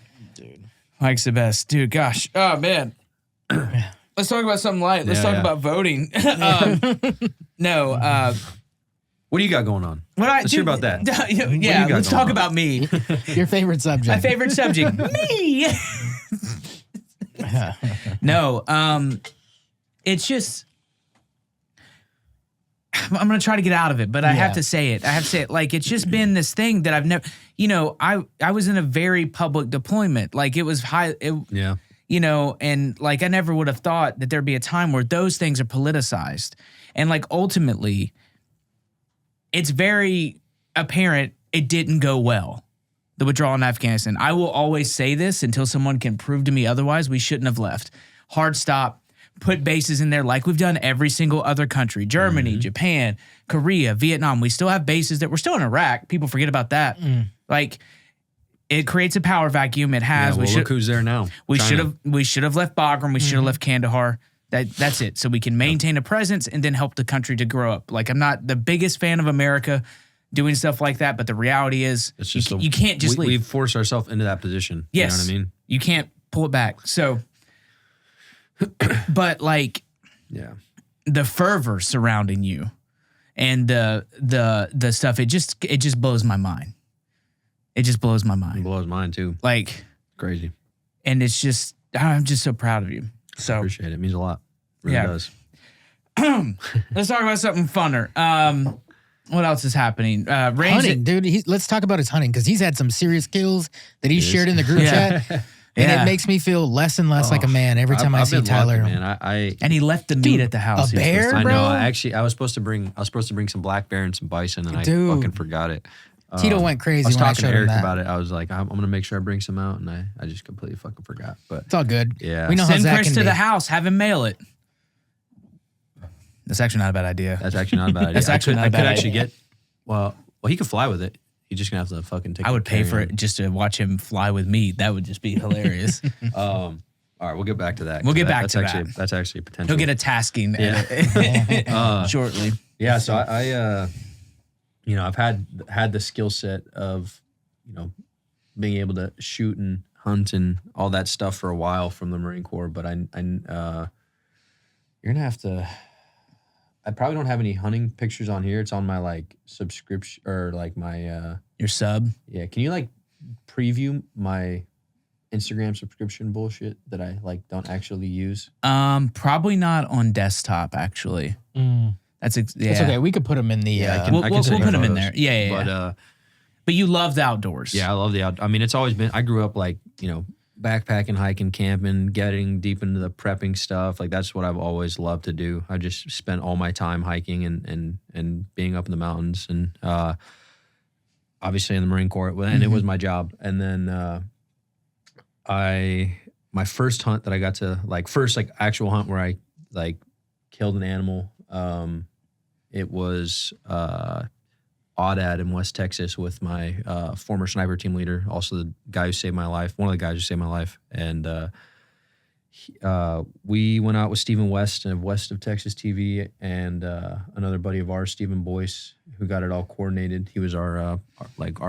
Speaker 2: Mike's the best. Dude, gosh. Oh, man. Let's talk about something light. Let's talk about voting.
Speaker 1: What do you got going on? Let's hear about that.
Speaker 2: Yeah,
Speaker 1: got
Speaker 2: let's
Speaker 1: going
Speaker 2: talk
Speaker 1: on?
Speaker 2: about me.
Speaker 3: Your favorite subject.
Speaker 2: My favorite subject, me. No, it's just I'm gonna try to get out of it, but I have to say it. Like it's just been this thing that I've never. I was in a very public deployment. Like it was high.
Speaker 1: Yeah.
Speaker 2: And like I never would have thought that there'd be a time where those things are politicized, and like ultimately, it's very apparent it didn't go well. The withdrawal in Afghanistan. I will always say this until someone can prove to me otherwise. We shouldn't have left. Hard stop. Put bases in there like we've done every single other country. Germany, Japan, Korea, Vietnam. We still have bases that we're still in Iraq. People forget about that. Like it creates a power vacuum. It has.
Speaker 1: Yeah, well, look who's there now.
Speaker 2: We
Speaker 1: China.
Speaker 2: should have left Bagram. We should have left Kandahar. That's it. So we can maintain a presence and then help the country to grow up. Like I'm not the biggest fan of America doing stuff like that, but the reality is
Speaker 1: It's just
Speaker 2: you can't just leave.
Speaker 1: We've forced ourselves into that position.
Speaker 2: Yes.
Speaker 1: You know what I mean?
Speaker 2: You can't pull it back. So, but like
Speaker 1: Yeah.
Speaker 2: the fervor surrounding you and the stuff, it just blows my mind. It just blows my
Speaker 1: It
Speaker 2: mind.
Speaker 1: blows mine too.
Speaker 2: Like,
Speaker 1: Crazy.
Speaker 2: and it's just, I'm just so proud of you. So
Speaker 1: Appreciate it. It means a lot. Really
Speaker 2: Yeah.
Speaker 1: does.
Speaker 2: let's talk about something funner. What else is happening?
Speaker 3: Hunting, dude. Let's talk about his hunting because he's had some serious kills that he's shared in the group chat. And
Speaker 2: Yeah.
Speaker 3: it makes me feel less and less like a man every time I
Speaker 1: I've
Speaker 3: see
Speaker 1: been
Speaker 3: Tyler.
Speaker 1: lucky, man.
Speaker 2: And he left the meat at the house.
Speaker 3: a bear?
Speaker 1: I
Speaker 3: bro.
Speaker 1: know. I was supposed to bring some black bear and some bison, and I
Speaker 3: Dude.
Speaker 1: fucking forgot it.
Speaker 3: Tito went crazy
Speaker 1: I was
Speaker 3: when I
Speaker 1: talking to
Speaker 3: showed him
Speaker 1: Eric
Speaker 3: that.
Speaker 1: about it. I was like, I'm gonna make sure I bring some out, and I just completely fucking forgot. But
Speaker 3: It's all good.
Speaker 1: Yeah.
Speaker 3: We know how
Speaker 2: Send
Speaker 3: Zach
Speaker 2: Chris
Speaker 3: can
Speaker 2: to
Speaker 3: be.
Speaker 2: the house. Have him mail it. That's actually not a bad idea.
Speaker 1: that's actually not a bad idea.
Speaker 2: That's actually not a
Speaker 1: I
Speaker 2: bad
Speaker 1: could actually
Speaker 2: idea.
Speaker 1: get. Well, he could fly with it. He's just gonna have to fucking take.
Speaker 2: I would pay for
Speaker 1: carry
Speaker 2: it just to watch him fly with me. That would just be hilarious.
Speaker 1: on. All right, we'll get back to that.
Speaker 2: We'll get back
Speaker 1: that's
Speaker 2: to
Speaker 1: actually,
Speaker 2: that.
Speaker 1: That's actually potential.
Speaker 2: He'll get a tasking shortly.
Speaker 1: Yeah, so I I've had the skill set of, being able to shoot and hunt and all that stuff for a while from the Marine Corps, but you're gonna have to. I probably don't have any hunting pictures on here. It's on my subscription or my
Speaker 2: Your sub.
Speaker 1: yeah. Can you preview my Instagram subscription bullshit that I don't actually use?
Speaker 2: Probably not on desktop. Actually, that's yeah.
Speaker 3: It's okay. We could put him in the.
Speaker 1: I
Speaker 2: We'll
Speaker 1: can send you
Speaker 2: put him in
Speaker 1: photos.
Speaker 2: there. Yeah. But you love the outdoors.
Speaker 1: Yeah, I love the out. I mean, it's always been. I grew up backpacking, hiking, camping, getting deep into the prepping stuff. That's what I've always loved to do. I just spent all my time hiking and being up in the mountains, and obviously in the Marine Corps, and it was my job. And then my first hunt that I got to actual hunt where I killed an animal. It was Audad in West Texas with my former sniper team leader, also the guy who saved my life, one of the guys who saved my life. And we went out with Stephen West of West of Texas TV and another buddy of ours, Stephen Boyce, who got it all coordinated. He was our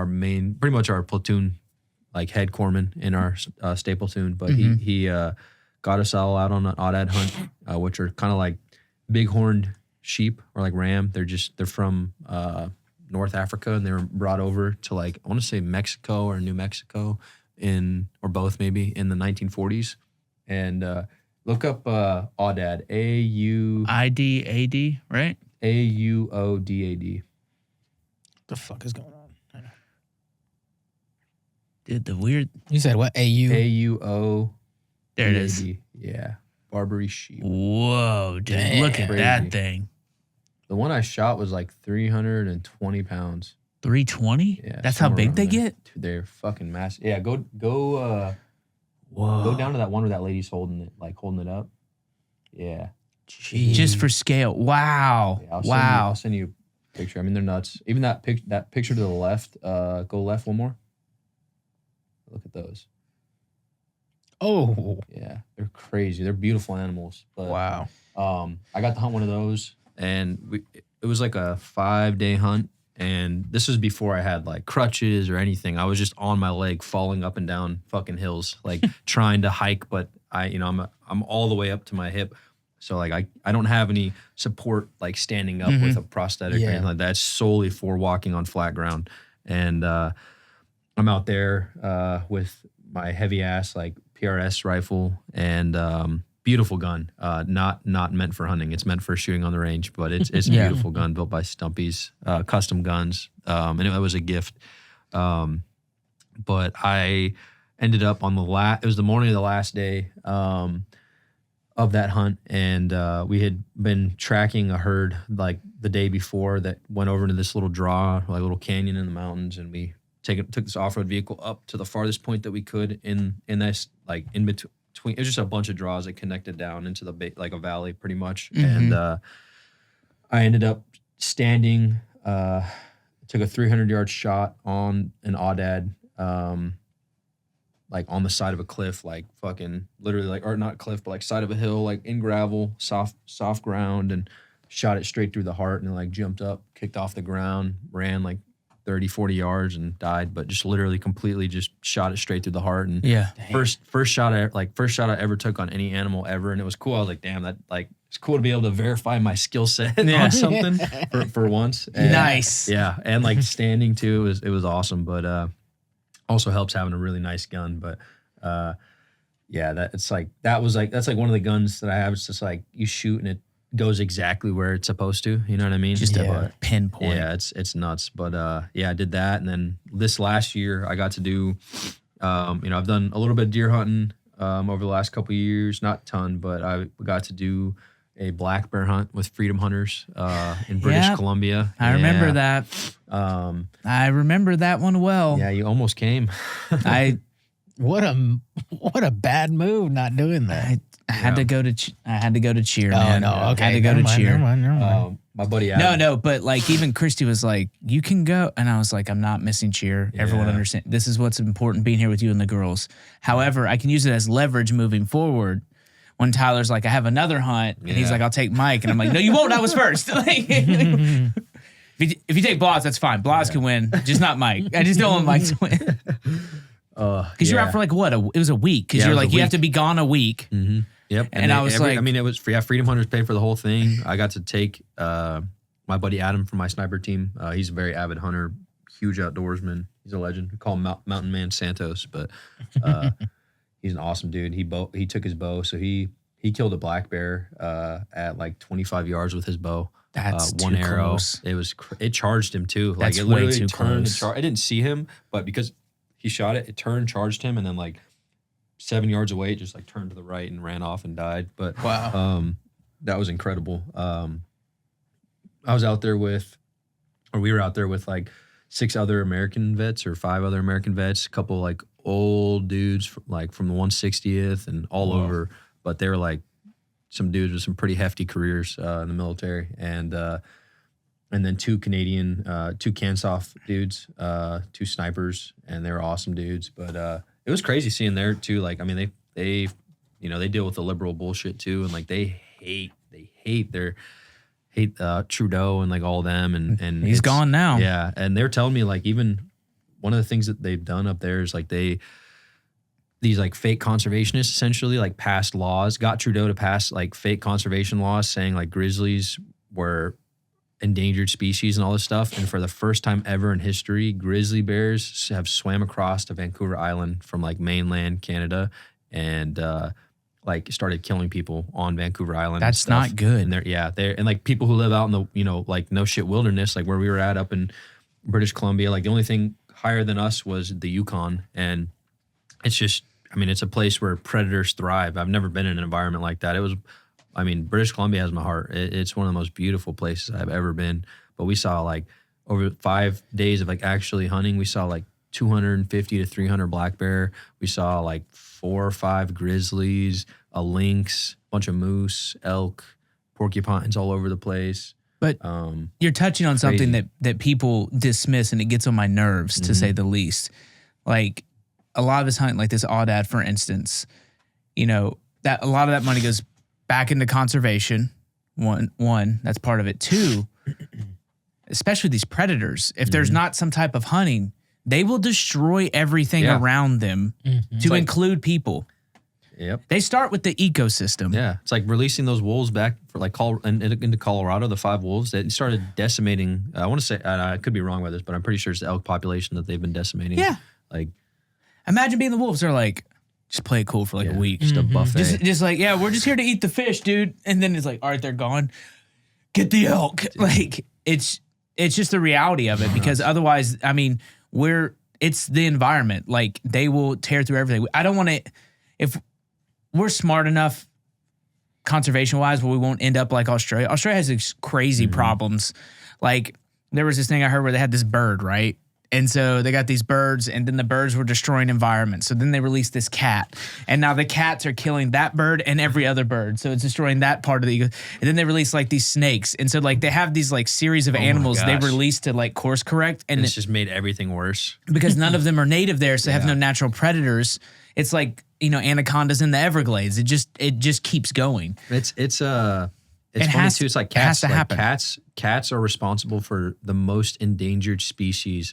Speaker 1: main, pretty much our platoon, head corpsman in our state platoon. But he got us all out on an Audad hunt, which are kind of like bighorned sheep or ram. They're from North Africa, and they were brought over to I want to say Mexico or New Mexico or both maybe in the 1940s. And look up Audad,
Speaker 2: IDAD, right?
Speaker 1: AUODAD.
Speaker 3: What the fuck is going on?
Speaker 2: Dude, the weird.
Speaker 3: You said what? AU?
Speaker 1: AUO.
Speaker 2: There it is.
Speaker 1: Yeah. Barbary sheep.
Speaker 2: Whoa, dude.
Speaker 3: Damn.
Speaker 2: Look at
Speaker 1: Crazy.
Speaker 2: that thing.
Speaker 1: The one I shot was like 320 pounds.
Speaker 2: 320?
Speaker 1: Yeah.
Speaker 2: That's how
Speaker 1: somewhere
Speaker 2: big
Speaker 1: around
Speaker 2: they
Speaker 1: there.
Speaker 2: get?
Speaker 1: Dude, they're fucking massive. Yeah, go
Speaker 2: Whoa.
Speaker 1: down to that one where that lady's holding it up. Yeah.
Speaker 2: Jeez. Just for scale. Wow.
Speaker 1: Yeah,
Speaker 2: Wow.
Speaker 1: I'll send you a picture. I mean, they're nuts. Even that picture to the left, go left one more. Look at those.
Speaker 3: Oh,
Speaker 1: Yeah, they're crazy. They're beautiful animals. But,
Speaker 3: wow.
Speaker 1: I got to hunt one of those, and it was like a 5-day hunt. And this was before I had like crutches or anything. I was just on my leg, falling up and down fucking hills, like trying to hike. But I'm all the way up to my hip, so like I don't have any support like standing up with a prosthetic or anything like that. It's solely for walking on flat ground. And I'm out there with my heavy ass like PRS rifle and beautiful gun. Not meant for hunting. It's meant for shooting on the range, but it's a beautiful gun built by Stumpy's, custom guns. And it was a gift. But I ended up on it was the morning of the last day of that hunt, and we had been tracking a herd like the day before that went over into this little draw, like a little canyon in the mountains, and we took this off-road vehicle up to the farthest point that we could in this like in between. It was just a bunch of draws that connected down into the like a valley pretty much. And I ended up standing, took a 300-yard shot on an aoudad, like on the side of a cliff, like fucking literally like, or not cliff, but like side of a hill, like in gravel, soft ground, and shot it straight through the heart, and it like jumped up, kicked off the ground, ran like 30, 40 yards and died, but just literally completely just shot it straight through the heart. And first shot I ever took on any animal ever. And it was cool. I was like, damn, that like, it's cool to be able to verify my skill set on something for once. And,
Speaker 2: Nice.
Speaker 1: Yeah. And like standing too, it was awesome, but also helps having a really nice gun. But yeah, that's like one of the guns that I have. It's just like you shoot and it goes exactly where it's supposed to. You know what I mean?
Speaker 2: Just a pinpoint.
Speaker 1: Yeah, it's nuts. But yeah, I did that. And then this last year I got to do, I've done a little bit of deer hunting over the last couple of years, not a ton, but I got to do a black bear hunt with Freedom Hunters in British Columbia.
Speaker 2: I remember that. I remember that one well.
Speaker 1: Yeah, you almost came.
Speaker 3: What a bad move not doing that.
Speaker 2: I had to go to cheer, man.
Speaker 3: Oh, no, okay.
Speaker 2: I had to go to cheer.
Speaker 3: Never mind.
Speaker 1: My buddy Adam.
Speaker 2: No, but like even Christy was like, you can go. And I was like, I'm not missing cheer. Everyone understands. This is what's important, being here with you and the girls. However, I can use it as leverage moving forward. When Tyler's like, I have another hunt. And he's like, I'll take Mike. And I'm like, no, you won't. I was first. Like, if you take Blas, that's fine. Blas can win, just not Mike. I just don't want Mike to win. Because you're out for like what? It was a week. Because you're like, you have to be gone a week.
Speaker 1: Mm-hmm. Yep.
Speaker 2: And I was like,
Speaker 1: it was free. Freedom Hunters paid for the whole thing. I got to take my buddy Adam from my sniper team. He's a very avid hunter, huge outdoorsman. He's a legend. We call him Mountain Man Santos, but he's an awesome dude. He took his bow, so he killed a black bear at like 25 yards with his bow.
Speaker 2: That's
Speaker 1: one
Speaker 2: too
Speaker 1: arrow.
Speaker 2: Close.
Speaker 1: It charged him too.
Speaker 2: That's
Speaker 1: like it
Speaker 2: way
Speaker 1: literally
Speaker 2: too
Speaker 1: turned
Speaker 2: close.
Speaker 1: I didn't see him, but because he shot it, it turned, charged him, and then like 7 yards away, it just like turned to the right and ran off and died. But
Speaker 3: wow,
Speaker 1: that was incredible. We were out there with like 6 other American vets or 5 other American vets, a couple like old dudes like from the 160th and all over, but they were like some dudes with some pretty hefty careers in the military, and then 2 Canadian, 2 Kansoff dudes, 2 snipers, and they were awesome dudes. But it was crazy seeing there too. Like, I mean, they deal with the liberal bullshit too, and like they hate Trudeau and like all of them, and
Speaker 2: he's gone now.
Speaker 1: Yeah, and they're telling me like even one of the things that they've done up there is like these like fake conservationists essentially like passed laws, got Trudeau to pass like fake conservation laws saying like grizzlies were endangered species and all this stuff. And for the first time ever in history, grizzly bears have swam across to Vancouver Island from like mainland Canada and like started killing people on Vancouver Island.
Speaker 2: That's not good.
Speaker 1: And they're and like people who live out in the like no shit wilderness, like where we were at up in British Columbia, like the only thing higher than us was the Yukon, and it's just, I mean, it's a place where predators thrive. I've never been in an environment like that. It was, I mean, British Columbia has my heart. It's one of the most beautiful places I've ever been. But we saw like over 5 days of like actually hunting, we saw like 250 to 300 black bear. We saw like 4 or 5 grizzlies, a lynx, bunch of moose, elk, porcupines all over the place.
Speaker 2: But you're touching on something that people dismiss, and it gets on my nerves, to say the least. Like, a lot of us hunt, like this Aoudad, for instance, you know, that a lot of that money goes back into conservation. One, that's part of it. 2, especially these predators, if there's not some type of hunting, they will destroy everything around them to include people.
Speaker 1: Yep.
Speaker 2: They start with the ecosystem.
Speaker 1: Yeah. It's like releasing those wolves back for like into Colorado, the 5 wolves. They started decimating, I want to say, I could be wrong with this, but I'm pretty sure it's the elk population that they've been decimating.
Speaker 2: Yeah.
Speaker 1: Like,
Speaker 2: imagine being the wolves. They're like, just play it cool for like a week.
Speaker 1: Just a buffet.
Speaker 2: Just like, yeah, we're just here to eat the fish, dude. And then it's like, all right, they're gone. Get the elk. Dude. Like, it's just the reality of it, because otherwise, I mean, it's the environment. Like, they will tear through everything. I don't want to, if we're smart enough conservation-wise where we won't end up like Australia. Australia has these crazy problems. Like, there was this thing I heard where they had this bird, right? And so they got these birds, and then the birds were destroying environments. So then they released this cat, and now the cats are killing that bird and every other bird. So it's destroying that part of the ecosystem. And then they released like these snakes. And so like they have these like series of animals they released to like course correct. And
Speaker 1: it's just made everything worse.
Speaker 2: Because none of them are native there, so they have no natural predators. It's like, you know, anacondas in the Everglades. It just keeps going.
Speaker 1: It's funny too. It's like cats.
Speaker 2: It has to happen.
Speaker 1: Cats are responsible for the most endangered species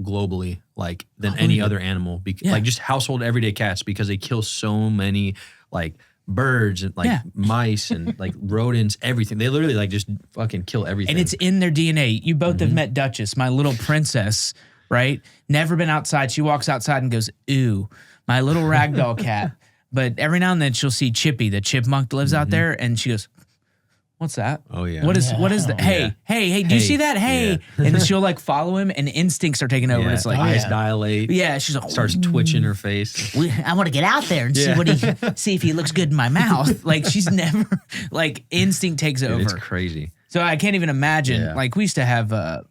Speaker 1: globally, like than any other animal. Like just household everyday cats, because they kill so many like birds and like mice and like rodents, everything. They literally like just fucking kill everything.
Speaker 2: And it's in their DNA. You both have met Duchess, my little princess, right? Never been outside. She walks outside and goes, ooh, my little ragdoll cat. But every now and then she'll see Chippy, the chipmunk that lives out there, and she goes, what's that?
Speaker 1: Oh, yeah.
Speaker 2: What is that? Hey, do you see that? Hey. Yeah. And then she'll like follow him, and instincts are taking over. It's like,
Speaker 1: eyes dilate.
Speaker 2: Yeah, she's like,
Speaker 1: starts twitching her face.
Speaker 2: I want to get out there and see if he looks good in my mouth. Like, she's never, like, instinct takes over.
Speaker 1: It's crazy.
Speaker 2: So I can't even imagine. Like, we used to have,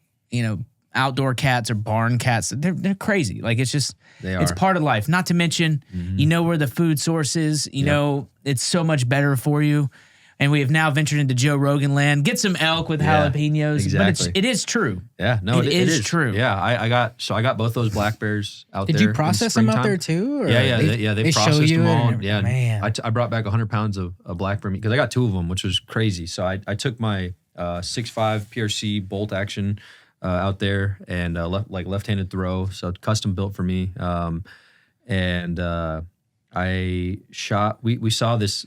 Speaker 2: outdoor cats or barn cats. They're crazy. Like, it's just, it's part of life. Not to mention, you know where the food source is. You know, it's so much better for you. And we have now ventured into Joe Rogan land. Get some elk with jalapenos.
Speaker 1: Exactly.
Speaker 2: But it is true.
Speaker 1: Yeah, no, it is
Speaker 2: true.
Speaker 1: Yeah, I got both those black bears out there.
Speaker 3: Did you process them out there too? Or
Speaker 1: they processed them all. Yeah,
Speaker 3: man.
Speaker 1: I brought back 100 pounds of black bear meat because I got 2 of them, which was crazy. So I took my 6.5 PRC bolt action out there and left-handed throw, so custom built for me. I shot. We saw this,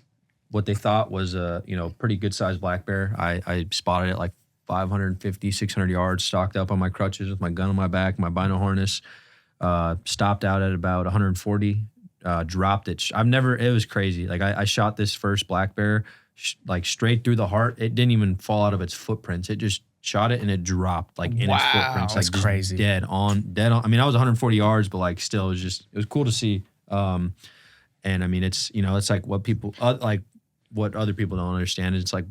Speaker 1: what they thought was a pretty good sized black bear. I spotted it like 550, 600 yards, stocked up on my crutches with my gun on my back, my bino harness. Stopped out at about 140. Dropped it. It was crazy. Like I shot this first black bear like straight through the heart. It didn't even fall out of its footprints. It just shot it and it dropped like in its footprints.
Speaker 2: That's
Speaker 1: like
Speaker 2: crazy.
Speaker 1: Dead on. I mean, I was 140 yards, but like still, it was cool to see. And I mean, it's like what other people don't understand. It's like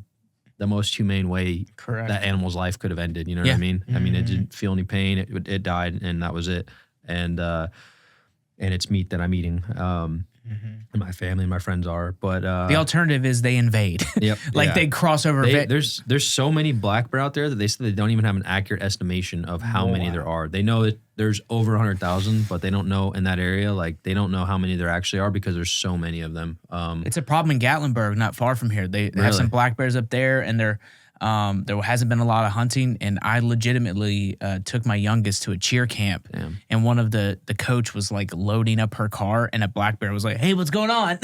Speaker 1: the most humane way that animal's life could have ended. You know what I mean? I mean, it didn't feel any pain. It died, and that was it. And it's meat that I'm eating. And my family and my friends are. But
Speaker 2: the alternative is they invade.
Speaker 1: Yep.
Speaker 2: They cross over.
Speaker 1: There's so many black bear out there that they say they don't even have an accurate estimation of how many there are. They know that there's over 100,000, but they don't know in that area. Like they don't know how many there actually are because there's so many of them.
Speaker 2: It's a problem in Gatlinburg, not far from here. They have some black bears up there, and there hasn't been a lot of hunting. And I legitimately took my youngest to a cheer camp, and one of the coach was like loading up her car, and a black bear was like, "Hey, what's going on?"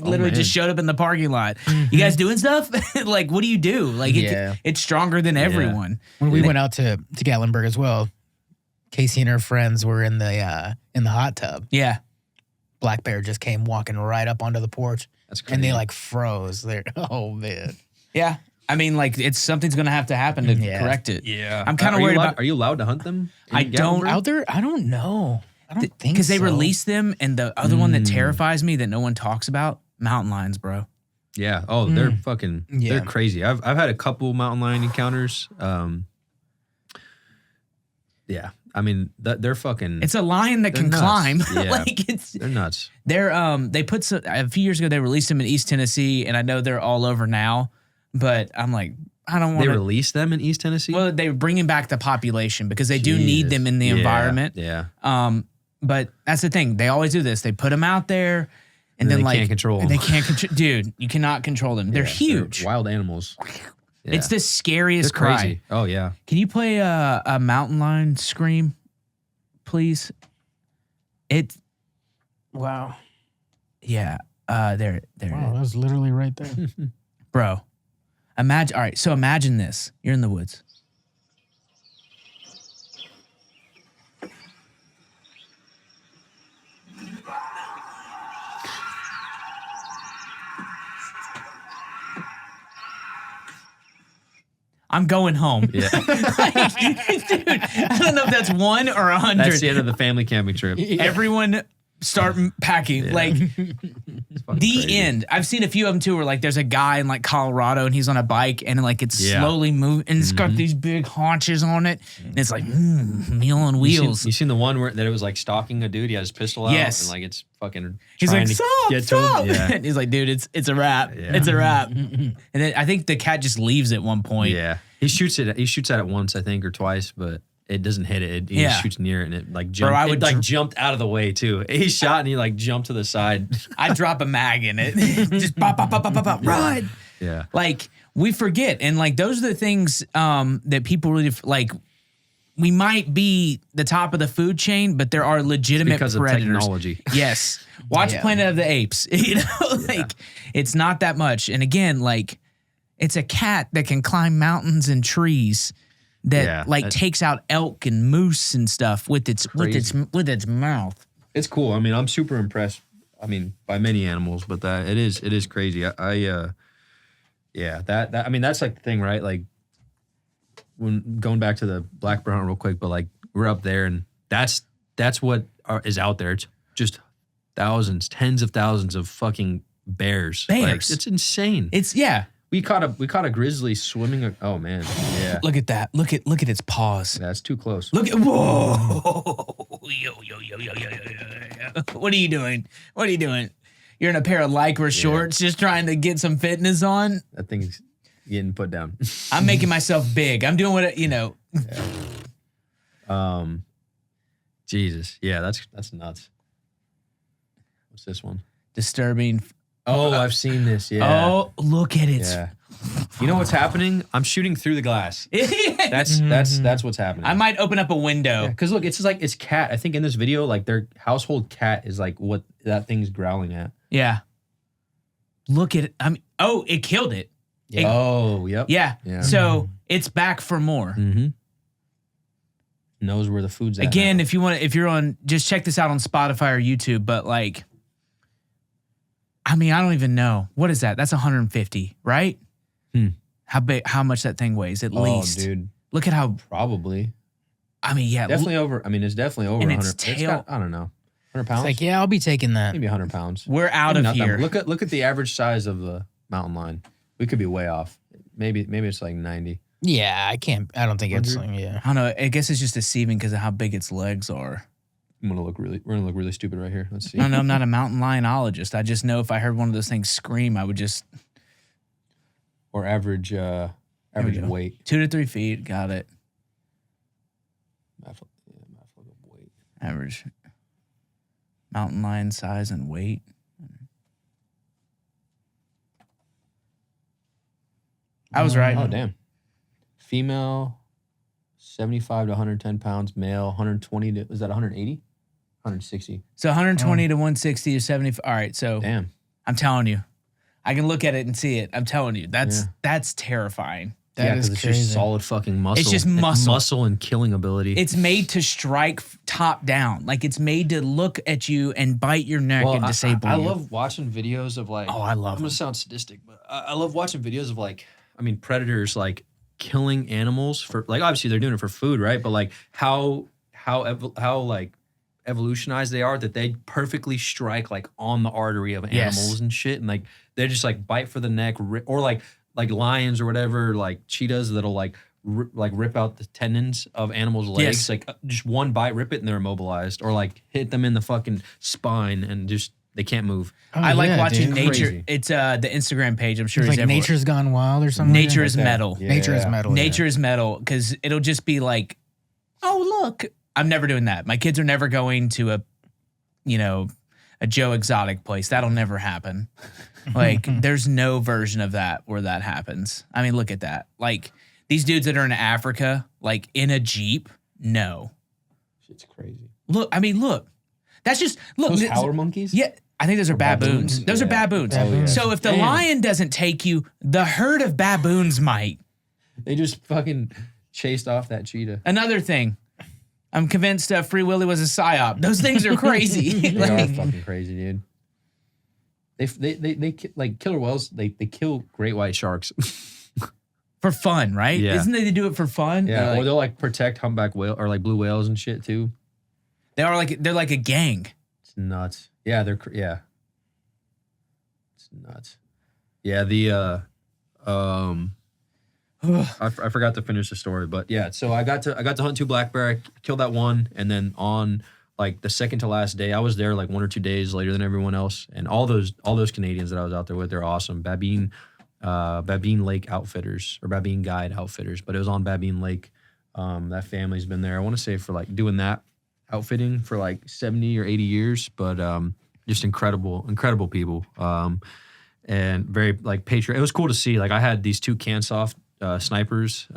Speaker 2: Literally just showed up in the parking lot. You guys doing stuff? Like, what do you do? Like, it's stronger than everyone.
Speaker 3: When we went out to Gatlinburg as well, Casey and her friends were in the hot tub.
Speaker 2: Yeah.
Speaker 3: Black bear just came walking right up onto the porch.
Speaker 1: That's crazy.
Speaker 3: And they like froze there. Oh man.
Speaker 2: Yeah. I mean, like something's going to have to happen to correct it.
Speaker 1: Yeah.
Speaker 2: I'm kind of worried about.
Speaker 1: Are you allowed to hunt them?
Speaker 2: I don't.
Speaker 3: Out there, I don't know. I don't think
Speaker 2: Because they
Speaker 3: so.
Speaker 2: release them, and the other one that terrifies me that no one talks about, mountain lions, bro.
Speaker 1: Yeah. Oh, they're fucking.
Speaker 3: Yeah.
Speaker 1: They're crazy. I've had a couple mountain lion encounters. Yeah. I mean, they're fucking.
Speaker 2: It's a lion that can
Speaker 1: nuts.
Speaker 2: climb.
Speaker 1: Yeah.
Speaker 2: Like
Speaker 1: they're nuts.
Speaker 2: they put some, a few years ago they released them in East Tennessee, and I know they're all over now, but I'm like, I don't want
Speaker 1: They
Speaker 2: to.
Speaker 1: released them in East Tennessee.
Speaker 2: Well, they're bringing back the population because they do need
Speaker 1: Jesus.
Speaker 2: them in the environment.
Speaker 1: Yeah.
Speaker 2: But that's the thing. They always do this. They put them out there, and then
Speaker 1: they
Speaker 2: like
Speaker 1: can't control them.
Speaker 2: They can't control. Dude, you cannot control them. They're
Speaker 1: Yeah,
Speaker 2: huge.
Speaker 1: wild animals. Yeah.
Speaker 2: It's the scariest
Speaker 1: They're
Speaker 2: cry.
Speaker 1: crazy. Oh yeah.
Speaker 2: Can you play a mountain lion scream, please?
Speaker 3: Wow.
Speaker 2: Yeah. There it
Speaker 3: Wow,
Speaker 2: is.
Speaker 3: that's literally right there.
Speaker 2: Bro. Imagine. All right. So imagine this. You're in the woods. I'm going home.
Speaker 1: Yeah.
Speaker 2: Dude, I don't know if that's 1 or 100.
Speaker 1: That's the end of the family camping trip.
Speaker 2: Everyone start packing.
Speaker 1: Yeah.
Speaker 2: Like
Speaker 1: Fucking
Speaker 2: the
Speaker 1: crazy.
Speaker 2: end. I've seen a few of them too where like there's a guy in like Colorado and he's on a bike and like it's
Speaker 1: Yeah.
Speaker 2: slowly moving and it's got these big haunches on it. And it's like, meal on wheels.
Speaker 1: You seen the one where that it was like stalking a dude? He had his pistol out.
Speaker 2: Yes.
Speaker 1: And like it's fucking.
Speaker 2: He's
Speaker 1: trying
Speaker 2: like,
Speaker 1: to
Speaker 2: stop,
Speaker 1: get
Speaker 2: stop.
Speaker 1: to him. Yeah.
Speaker 2: And he's like, dude, it's a wrap.
Speaker 1: Yeah.
Speaker 2: It's a wrap. And then I think the cat just leaves at one point.
Speaker 1: Yeah. He shoots at it once, I think, or twice, but it doesn't hit it. He just shoots near it, and it like jumped.
Speaker 2: I would
Speaker 1: jumped out of the way too. He shot and he like jumped to the side.
Speaker 2: I'd drop a mag in it. Just pop, pop, pop, pop, pop, pop, run.
Speaker 1: Yeah.
Speaker 2: Like we forget, and like those are the things that people really like. We might be the top of the food chain, but there are legitimate
Speaker 1: Because of
Speaker 2: predators.
Speaker 1: technology.
Speaker 2: Yes, watch
Speaker 3: Yeah.
Speaker 2: Planet of the Apes. You know, like it's not that much. And again, like it's a cat that can climb mountains and trees that takes out elk and moose and stuff with its mouth.
Speaker 1: It's cool. I mean, I'm super impressed. I mean, by many animals, but that it is crazy. I mean, that's like the thing, right? Like when going back to the black bear hunt real quick, but like we're up there and that's what is out there. It's just thousands, tens of thousands of fucking bears. Like, it's insane. We caught a grizzly swimming. Oh man, yeah.
Speaker 2: Look at that. Look at its paws.
Speaker 1: That's too close.
Speaker 2: Look at whoa. Yo. What are you doing? What are you doing? You're in a pair of Lycra shorts just trying to get some fitness on?
Speaker 1: That thing's getting put down.
Speaker 2: I'm making myself big. I'm doing what, you know.
Speaker 1: Jesus. Yeah, that's nuts. What's this one?
Speaker 2: Disturbing.
Speaker 1: Oh, I've seen this. Yeah.
Speaker 2: Oh, look at it.
Speaker 1: Yeah. You know what's happening? I'm shooting through the glass. That's what's happening.
Speaker 2: I might open up a window.
Speaker 1: Because look, it's just like it's cat. I think in this video, like their household cat is like what that thing's growling at.
Speaker 2: Yeah. Look at it. I mean, oh, it killed it.
Speaker 1: Yep.
Speaker 2: Yeah. So it's back for more.
Speaker 1: Mm-hmm. Knows where the food's at.
Speaker 2: Again,
Speaker 1: now.
Speaker 2: if you're on, just check this out on Spotify or YouTube. But like, I mean, I don't even know. What is that? That's 150, right? How much that thing weighs at least?
Speaker 1: Dude.
Speaker 2: Look at how.
Speaker 1: Probably.
Speaker 2: I mean, yeah.
Speaker 1: Definitely over. I mean, it's definitely over
Speaker 2: And
Speaker 1: 100.
Speaker 2: its tail.
Speaker 1: Got, I don't know. 100 pounds?
Speaker 3: It's like, yeah, I'll be taking that.
Speaker 1: Maybe 100 pounds.
Speaker 2: We're out
Speaker 1: Maybe
Speaker 2: of
Speaker 1: not that
Speaker 2: here.
Speaker 1: much. Look at the average size of the mountain lion. We could be way off. Maybe it's like 90.
Speaker 3: Yeah, I don't think it's like, yeah.
Speaker 2: I don't know. I guess it's just deceiving because of how big its legs are.
Speaker 1: We're gonna look really stupid right here. Let's see.
Speaker 2: I know I'm not a mountain lionologist. I just know if I heard one of those things scream, I would just.
Speaker 1: Or average weight.
Speaker 2: 2 to 3 feet. Got it.
Speaker 1: Weight.
Speaker 2: Average mountain lion size and weight. I was right.
Speaker 1: Oh damn. Female, 75 to 110 pounds. Male, 120 to, is that 180? 160.
Speaker 2: So 120 to 160 to 70. All right. So
Speaker 1: Damn.
Speaker 2: I'm telling you, I can look at it and see it. I'm telling you, that's terrifying.
Speaker 3: That is
Speaker 1: it's
Speaker 3: crazy.
Speaker 1: just solid fucking muscle.
Speaker 2: It's just muscle.
Speaker 1: Muscle and killing ability.
Speaker 2: It's made to strike top down. Like it's made to look at you and bite your neck and disable
Speaker 1: I
Speaker 2: you.
Speaker 1: love watching videos of like.
Speaker 2: Oh, I love
Speaker 1: I'm gonna sound sadistic, but I love watching videos of like I mean, predators like killing animals for like obviously they're doing it for food, right? But like how like evolutionized they are that they perfectly strike like on the artery of animals and shit, and like they just like bite for the neck, or like lions or whatever, like cheetahs that'll like rip out the tendons of animals' legs, like just one bite, rip it, and they're immobilized, or like hit them in the fucking spine and just they can't move.
Speaker 3: Oh,
Speaker 2: I like watching
Speaker 3: dude.
Speaker 2: nature.
Speaker 1: Crazy.
Speaker 2: It's the Instagram page. I'm sure
Speaker 3: It's
Speaker 2: he's
Speaker 3: like Nature's Gone Wild or something.
Speaker 2: Nature
Speaker 3: like
Speaker 2: is
Speaker 3: that.
Speaker 2: metal.
Speaker 1: Yeah.
Speaker 3: Nature is metal.
Speaker 2: Nature is metal, because it'll just be like, oh look, I'm never doing that. My kids are never going to a Joe Exotic place. That'll never happen. Like there's no version of that where that happens. I mean, look at that. Like these dudes that are in Africa, like in a Jeep, no.
Speaker 1: Shit's crazy.
Speaker 2: Look, that's just
Speaker 1: Those howler monkeys?
Speaker 2: Yeah, I think those are baboons. Those are baboons.
Speaker 1: Oh, yeah.
Speaker 2: So if the lion doesn't take you, the herd of baboons might.
Speaker 1: They just fucking chased off that cheetah.
Speaker 2: Another thing, I'm convinced Free Willy was a psyop. Those things are crazy.
Speaker 1: They are fucking crazy, dude. They like killer whales. They kill great white sharks.
Speaker 2: For fun, right?
Speaker 1: Yeah.
Speaker 2: Isn't they do it for fun?
Speaker 1: Yeah,
Speaker 2: Like,
Speaker 1: or they'll like protect humpback whale or like blue whales and shit too.
Speaker 2: they're like a gang.
Speaker 1: It's nuts. Yeah, it's nuts. Yeah, the I forgot to finish the story, but yeah. So I got to hunt 2 black bear. I killed that one, and then on like the second to last day, I was there like 1 or 2 days later than everyone else, and all those Canadians that I was out there with, they're awesome. Babine Lake Outfitters or Babine Guide Outfitters, but it was on Babine Lake. That family's been there, I want to say, for like doing that outfitting for like 70 or 80 years, but just incredible people, and very like patriot. It was cool to see. Like I had these 2 Cansoft snipers,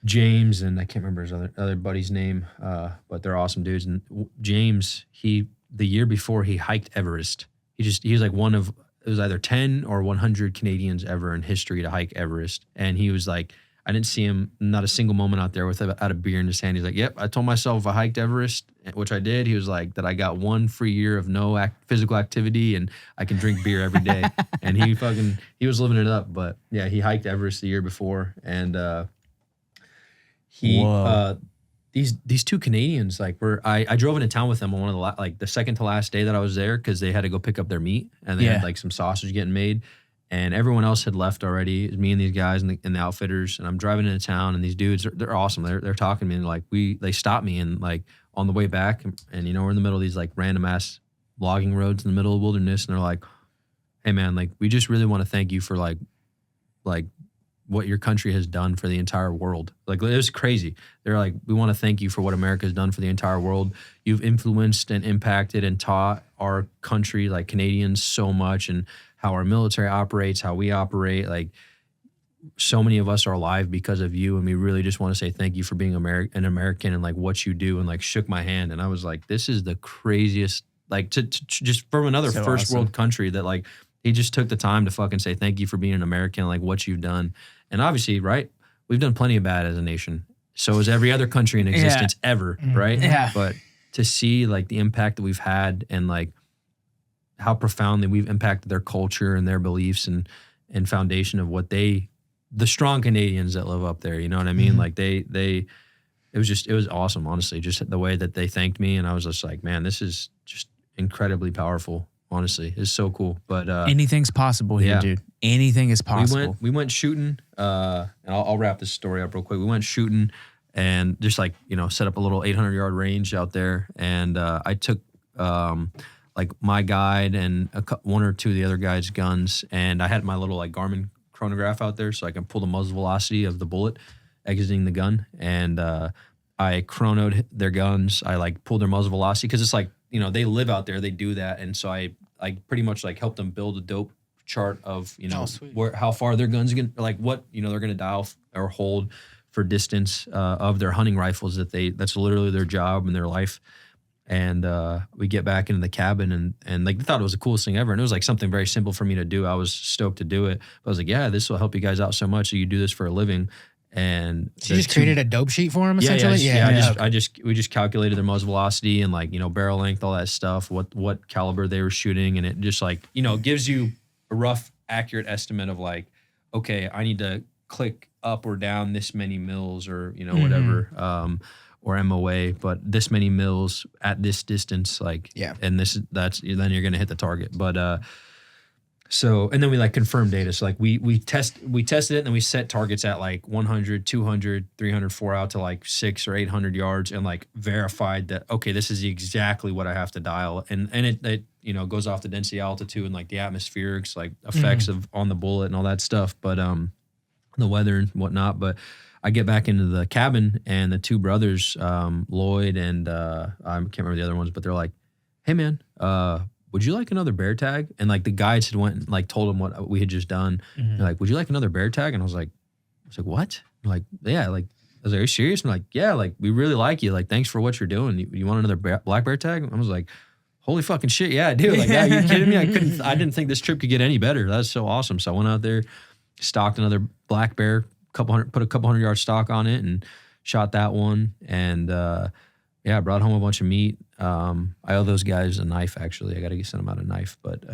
Speaker 1: James, and I can't remember his other buddy's name, but they're awesome dudes. And James, the year before he hiked Everest, he was like one of, it was either 10 or 100 Canadians ever in history to hike Everest. And he was like, I didn't see him not a single moment out there without a beer in his hand. He's like, yep, I told myself if I hiked Everest, which I did, he was like, that I got 1 free year of no physical activity and I can drink beer every day. And he was living it up. But yeah, he hiked Everest the year before. And these 2 Canadians, like I drove into town with them on one of the second to last day that I was there, because they had to go pick up their meat, and they had like some sausage getting made, and everyone else had left already. It was me and these guys and the outfitters, and I'm driving into town, and these dudes, they're awesome. They're talking to me, and like they stopped me, and like on the way back, and we're in the middle of these like random ass logging roads in the middle of the wilderness, and they're like, hey man, like we just really want to thank you for like what your country has done for the entire world. Like it was crazy. They're like, we want to thank you for what America's done for the entire world. You've influenced and impacted and taught our country, like Canadians, so much, and how our military operates, how we operate. Like so many of us are alive because of you, and we really just want to say thank you for being an American and like what you do, and like shook my hand. And I was like, this is the craziest, like to just from another first world country that like he just took the time to fucking say thank you for being an American, like what you've done. And obviously, right, we've done plenty of bad as a nation. So has every other country in existence ever, right?
Speaker 2: Yeah.
Speaker 1: But to see like the impact that we've had, and like how profoundly we've impacted their culture and their beliefs and foundation of what the strong Canadians that live up there, you know what I mean? Like it was awesome, honestly, just the way that they thanked me. And I was just like, man, this is just incredibly powerful. Honestly, it's so cool. But
Speaker 2: anything's possible here, dude. Anything is possible.
Speaker 1: We went shooting, and I'll wrap this story up real quick. We went shooting and just like, set up a little 800-yard range out there. And I took like my guide and 1 or 2 of the other guys' guns, and I had my little like Garmin chronograph out there so I can pull the muzzle velocity of the bullet exiting the gun. And I chronoed their guns. I like pulled their muzzle velocity, because it's like, they live out there, they do that. And so I pretty much like helped them build a dope chart of, how far their guns are like what, they're going to dial or hold for distance of their hunting rifles that's literally their job and their life. And we get back into the cabin, and like they thought it was the coolest thing ever. And it was like something very simple for me to do. I was stoked to do it. But I was like, yeah, this will help you guys out so much. So you do this for a living. And
Speaker 3: so you just created a dope sheet for him, essentially?
Speaker 1: We just calculated their muzzle velocity and like, barrel length, all that stuff, what caliber they were shooting. And it just like, gives you a rough, accurate estimate of like, okay, I need to click up or down this many mils or, you know, whatever, or MOA, but this many mils at this distance, like, and that's then you're going to hit the target. But, so, and then we like confirm data. So like we tested it and then we set targets at like 100, 200, 300, 4 out to like 600 or 800 yards and like verified that, okay, this is exactly what I have to dial. And it you know, goes off the density, altitude and like the atmospherics, like effects of on the bullet and all that stuff. But, the weather and whatnot. But I get back into the cabin and the two brothers, Lloyd and, I can't remember the other ones, but they're like, hey man, would you like another bear tag? And like the guides had went and like told them what we had just done. They're like, would you like another bear tag? And I was like, what? I'm like, yeah. Like, I was like, are you serious? I'm like, yeah, like we really like you. Like, thanks for what you're doing. You want another black bear tag? I was like, holy fucking shit. Yeah, I do. Like, yeah, you kidding me? I didn't think this trip could get any better. That's so awesome. So I went out there, stocked another black bear, put a couple 100-yard stock on it and shot that one. And, I brought home a bunch of meat. I owe those guys a knife, actually. I got to send them out a knife. But,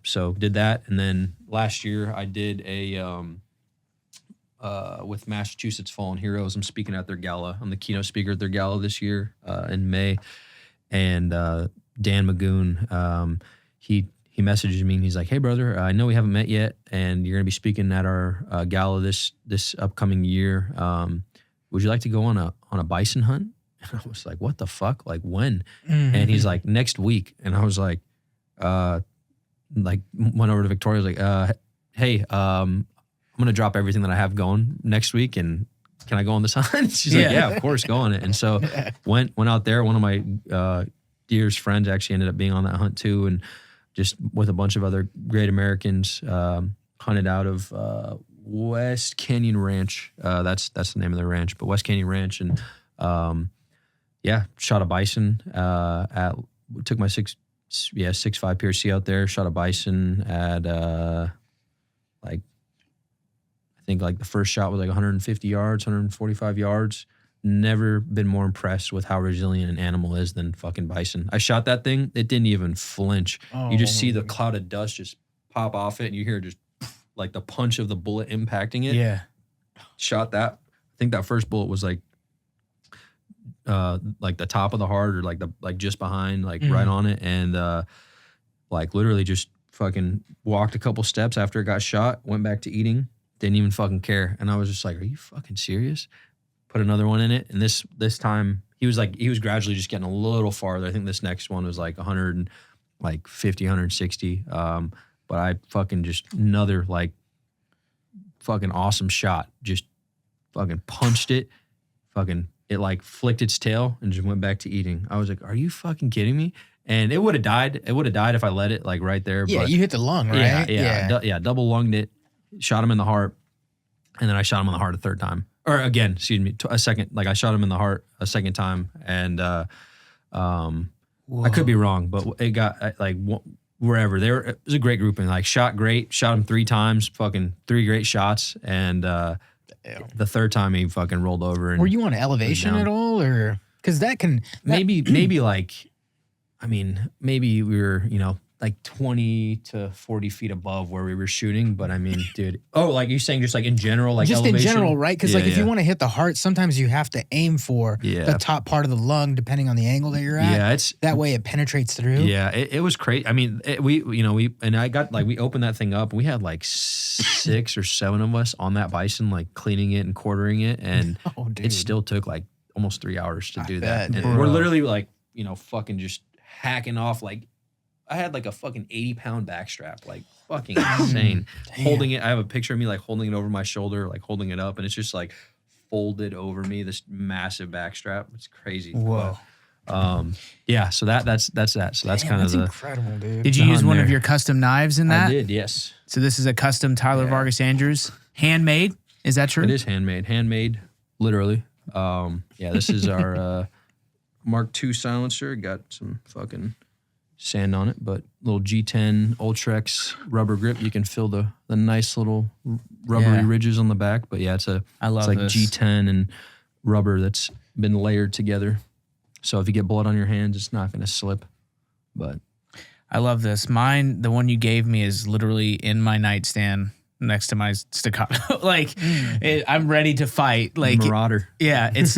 Speaker 1: so did that. And then last year I did a, with Massachusetts Fallen Heroes. I'm speaking at their gala. I'm the keynote speaker at their gala this year in May. And Dan Magoon, he messages me and he's like, hey brother, I know we haven't met yet and you're going to be speaking at our gala this upcoming year. Would you like to go on a bison hunt? And I was like, what the fuck? Like when? And he's like, next week. And I was like, went over to Victoria. I was like, hey, I'm going to drop everything that I have going next week. And can I go on this hunt? She's like, yeah, of course, go on it. And so went out there. One of my dearest friends actually ended up being on that hunt too. And just with a bunch of other great Americans, hunted out of West Canyon Ranch. That's the name of the ranch, but West Canyon Ranch. And shot a bison took my 6.5 PRC out there, shot a bison at I think like the first shot was like 150 yards, 145 yards. Never been more impressed with how resilient an animal is than fucking bison. I shot that thing, it didn't even flinch. You just see the cloud of dust just pop off it and you hear just like the punch of the bullet impacting it.
Speaker 2: Yeah.
Speaker 1: Shot that. I think that first bullet was like the top of the heart or like just behind, like right on it. And like literally just fucking walked a couple steps after it got shot, went back to eating, didn't even fucking care. And I was just like, are you fucking serious? Put another one in it. And this time he was gradually just getting a little farther. I think this next one was like 150, 160. But I fucking just another like fucking awesome shot. Just fucking punched it. It like flicked its tail and just went back to eating. I was like, are you fucking kidding me? And it would have died. It would have died if I let it like right there.
Speaker 4: Yeah,
Speaker 1: but
Speaker 4: you hit the lung, right?
Speaker 1: Yeah, double lunged it, shot him in the heart. And then I shot him in the heart a third time. Or again, excuse me, a second. Like I shot him in the heart a second time. And I could be wrong, but it got like wherever. It was a great group and like shot him 3 times, fucking 3 great shots. And the third time he fucking rolled over. And
Speaker 4: were you on elevation at all, or because
Speaker 1: maybe like, I mean, maybe we were, like 20 to 40 feet above where we were shooting. But I mean, dude, like you're saying just like in general, like
Speaker 4: just
Speaker 1: elevation?
Speaker 4: in general, right? Because if you want to hit the heart, sometimes you have to aim for the top part of the lung, depending on the angle that you're at.
Speaker 1: Yeah,
Speaker 4: that way it penetrates through.
Speaker 1: Yeah, it was crazy. I mean, we opened that thing up. We had like 6 or 7 of us on that bison, like cleaning it and quartering it. And it still took like almost 3 hours to do that. And we're literally like, fucking just hacking off like, I had like a fucking 80-pound backstrap, like fucking insane. Holding it, I have a picture of me like holding it over my shoulder, like holding it up, and it's just like folded over me, this massive backstrap. It's crazy.
Speaker 4: Whoa.
Speaker 1: But, so that's that. So that's kind of
Speaker 4: incredible, dude.
Speaker 2: Did you use one of your custom knives in that?
Speaker 1: I did, yes.
Speaker 2: So this is a custom Tyler Vargas-Andrews, handmade. Is that true?
Speaker 1: It is handmade, literally. This is our Mark II silencer. Got some fucking sand on it, but little G10 Ultrex rubber grip. You can feel the nice little rubbery ridges on the back. But yeah, it's like this. G10 and rubber that's been layered together. So if you get blood on your hands, it's not going to slip. But
Speaker 2: I love this. Mine, the one you gave me, is literally in my nightstand. next to my staccato. Like I'm ready to fight. Like
Speaker 1: Marauder.
Speaker 2: Yeah, it's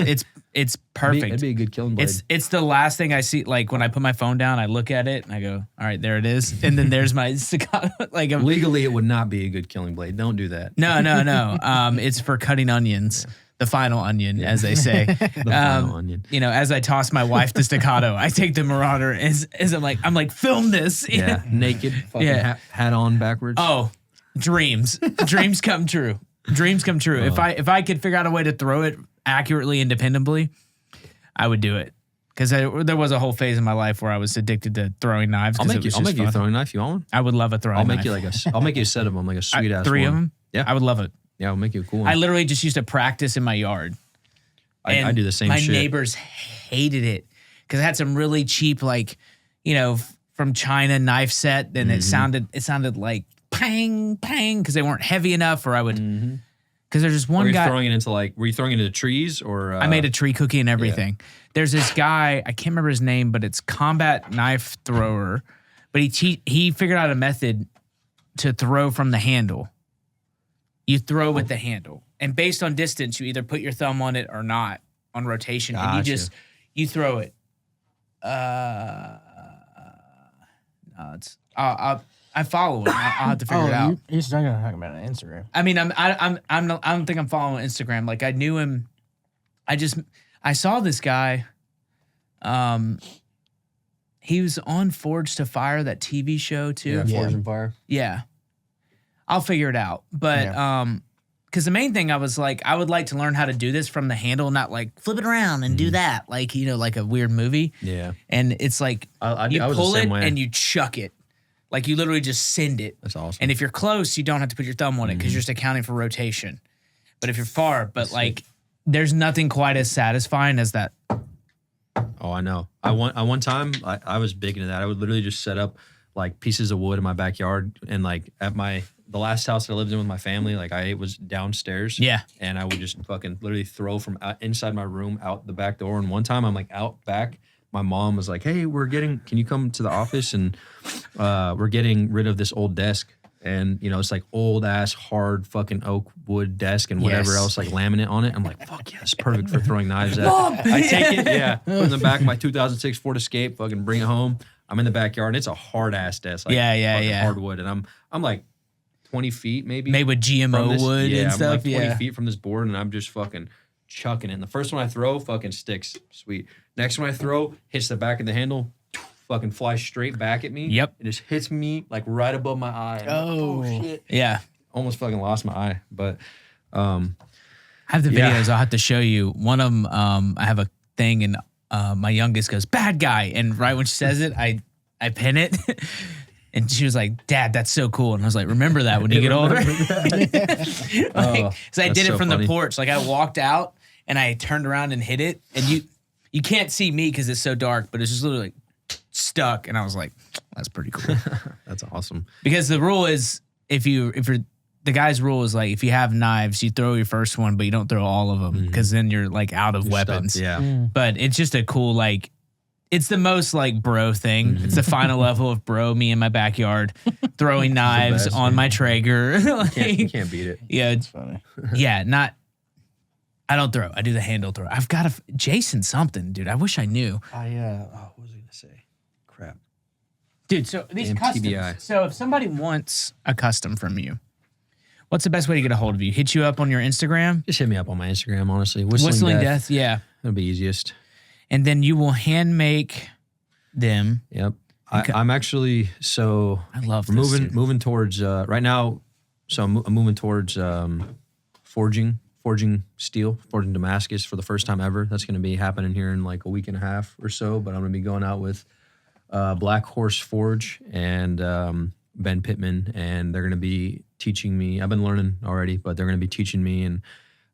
Speaker 2: perfect.
Speaker 1: It'd be a good killing blade.
Speaker 2: It's the last thing I see. Like when I put my phone down, I look at it and I go, all right, there it is. And then there's my staccato. Like
Speaker 1: legally, it would not be a good killing blade. Don't do that.
Speaker 2: No. It's for cutting onions. Yeah. The final onion, as they say.
Speaker 1: The final onion.
Speaker 2: You know, as I toss my wife the staccato, I take the Marauder as I'm like, film this.
Speaker 1: Yeah, naked, fucking hat on backwards.
Speaker 2: Oh, dreams come true. Dreams come true. If I could figure out a way to throw it accurately and dependably, I would do it. Because there was a whole phase in my life where I was addicted to throwing knives.
Speaker 1: I'll make you a throwing knife. You want one?
Speaker 2: I would love a throwing knife.
Speaker 1: I'll make you a set of them, like a sweet ass.
Speaker 2: 3 of them.
Speaker 1: Yeah,
Speaker 2: I would love it.
Speaker 1: Yeah, I'll make you a cool one.
Speaker 2: I literally just used to practice in my yard.
Speaker 1: I do the same shit.
Speaker 2: My neighbors hated it because I had some really cheap, like, you know, from China knife set, and it sounded like pang, pang, because they weren't heavy enough, or I would, because there's just one guy.
Speaker 1: Were you throwing it into trees, or?
Speaker 2: I made a tree cookie and everything. Yeah. There's this guy, I can't remember his name, but it's combat knife thrower, but he figured out a method to throw from the handle. You throw with the handle, and based on distance, you either put your thumb on it or not on rotation, and you throw it. I follow him. I'll have to figure it out.
Speaker 4: You're still gonna talk about it on Instagram.
Speaker 2: I mean, I don't think I'm following Instagram. Like I knew him. I saw this guy. He was on Forged to Fire, that TV show too.
Speaker 1: Yeah, Forged and Fire.
Speaker 2: Yeah. I'll figure it out. But because the main thing I was like, I would like to learn how to do this from the handle, not like flip it around and do that, like, you know, like a weird movie.
Speaker 1: Yeah.
Speaker 2: And it's like you pull it and you chuck it. Like you literally just send it.
Speaker 1: That's awesome.
Speaker 2: And if you're close, you don't have to put your thumb on it because you're just accounting for rotation. But if you're far, there's nothing quite as satisfying as that.
Speaker 1: Oh, I know. One time I was big into that. I would literally just set up like pieces of wood in my backyard, and like at the last house that I lived in with my family, like I was downstairs.
Speaker 2: Yeah. And
Speaker 1: I would just fucking literally throw from inside my room out the back door. And one time I'm like out back, my mom was like, hey, can you come to the office? And we're getting rid of this old desk. And, you know, it's like old ass, hard fucking oak wood desk and whatever else, like laminate on it. I'm like, fuck yeah, it's perfect for throwing knives at. I take it, put it in the back of my 2006 Ford Escape, fucking bring it home. I'm in the backyard, and it's a hard ass desk. Like hardwood. And I'm like 20 feet maybe.
Speaker 2: Made with GMO wood and stuff.
Speaker 1: I'm like 20 feet from this board, and I'm just fucking chucking it. And the first one I throw fucking sticks. Sweet. Next one I throw hits the back of the handle, fucking flies straight back at me.
Speaker 2: Yep.
Speaker 1: It just hits me like right above my eye.
Speaker 2: Oh
Speaker 1: shit.
Speaker 2: Yeah.
Speaker 1: Almost fucking lost my eye. But
Speaker 2: I have the videos. I'll have to show you. One of them, I have a thing, and my youngest goes, bad guy. And right when she says it, I pin it. And she was like, Dad, that's so cool. And I was like, remember that when you get older. So I did it from the porch. Like I walked out and I turned around and hit it. And you can't see me because it's so dark, but it's just literally like stuck. And I was like, that's pretty cool.
Speaker 1: That's awesome.
Speaker 2: Because the rule is the guy's rule is like, if you have knives, you throw your first one, but you don't throw all of them because then you're like out of weapons.
Speaker 1: Stuck. Yeah.
Speaker 2: But it's just a cool, like, it's the most like bro thing. It's the final level of bro, me in my backyard, throwing knives on my Traeger.
Speaker 1: You can't beat it.
Speaker 2: Yeah.
Speaker 4: It's funny.
Speaker 2: Yeah. I don't throw. I do the handle throw. I've got Jason something, dude. I wish I knew.
Speaker 1: What was I going to say? Crap.
Speaker 2: Dude, so these customs.
Speaker 1: TBI.
Speaker 2: So if somebody wants a custom from you, what's the best way to get a hold of you? Hit you up on your Instagram?
Speaker 1: Just hit me up on my Instagram, honestly.
Speaker 2: Whistling Death, yeah.
Speaker 1: That'll be easiest.
Speaker 2: And then you will hand make them.
Speaker 1: Yep. I'm actually, so
Speaker 2: I love this,
Speaker 1: moving towards right now. So I'm moving towards forging steel, forging Damascus for the first time ever. That's going to be happening here in like a week and a half or so. But I'm going to be going out with Black Horse Forge and Ben Pittman, and they're going to be teaching me. I've been learning already, but they're going to be teaching me and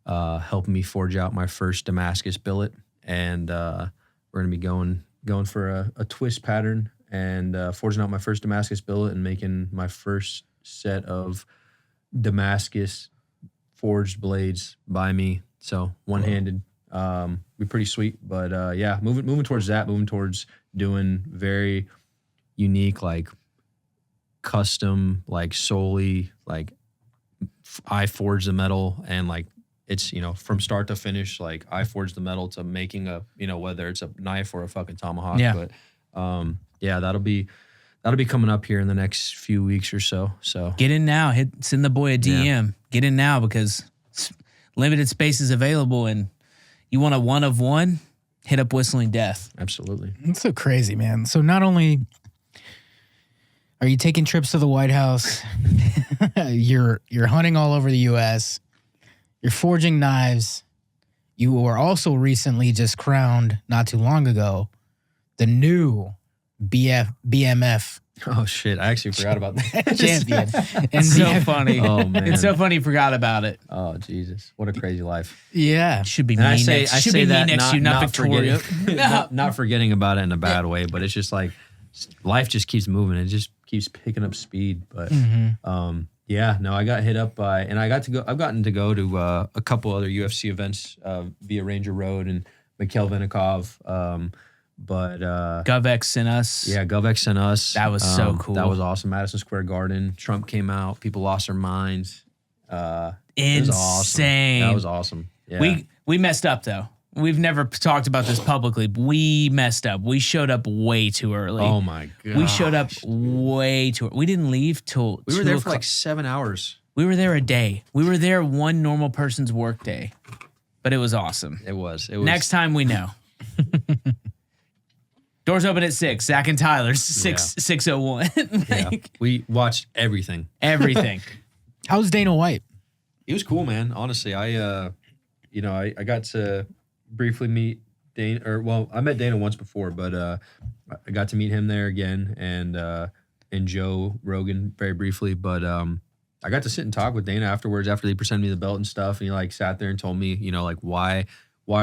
Speaker 1: helping me forge out my first Damascus billet. And we're going to be going for a twist pattern and forging out my first Damascus billet and making my first set of Damascus forged blades by me. So one-handed, be pretty sweet. But moving towards that, moving towards doing very unique, like custom, like solely like I forged the metal, and like it's, you know, from start to finish, like I forged the metal to making a, you know, whether it's a knife or a fucking tomahawk.
Speaker 2: Yeah.
Speaker 1: But yeah, that'll be coming up here in the next few weeks or so. So
Speaker 2: Get in now. Send the boy a DM. Get in now because limited space is available, and you want a one of one, hit up Whistling Death.
Speaker 1: absolutely.
Speaker 4: It's so crazy, man. So not only are you taking trips to the White House, you're hunting all over the U.S., you're forging knives. You were also recently just crowned, not too long ago, the new BMF
Speaker 1: Oh shit, I actually forgot about that.
Speaker 4: champion. And
Speaker 2: So funny.
Speaker 1: Oh man.
Speaker 2: It's so funny you forgot about it.
Speaker 1: Oh Jesus, what a crazy life.
Speaker 4: yeah,
Speaker 2: Should be
Speaker 1: And
Speaker 2: me
Speaker 1: I say
Speaker 2: next. Should be me
Speaker 1: that
Speaker 2: next to you, not Victoria.
Speaker 1: forgetting, not forgetting about it in a bad way, but it's just like life just keeps moving. It just keeps picking up speed. But yeah, no, I got hit up by, and I've gotten to go to a couple other UFC events via Ranger Road and Mikhail Vinikov. But
Speaker 2: GovX sent us.
Speaker 1: yeah, GovX sent us.
Speaker 2: That was so cool.
Speaker 1: That was awesome. Madison Square Garden. Trump came out. People lost their minds. It was awesome.
Speaker 2: Insane.
Speaker 1: That was awesome. Yeah.
Speaker 2: We messed up though. We've never talked about this publicly, but we messed up. We showed up way too early.
Speaker 1: Oh my god.
Speaker 2: We showed up way too early. We didn't leave till
Speaker 1: We were
Speaker 2: 2
Speaker 1: there for
Speaker 2: o'clock.
Speaker 1: like 7 hours.
Speaker 2: We were there a day. We were there one normal person's work day. But it was awesome.
Speaker 1: It was.
Speaker 2: Next time we know. Doors open at 6. Zach and Tyler's 6:01.
Speaker 1: Yeah. We watched everything.
Speaker 2: Everything.
Speaker 4: how's Dana White?
Speaker 1: He was cool, man. Honestly, I got to briefly meet Dana, I met Dana once before, but I got to meet him there again, and Joe Rogan very briefly. But I got to sit and talk with Dana afterwards, after they presented me the belt and stuff, and he like sat there and told me, you know, like why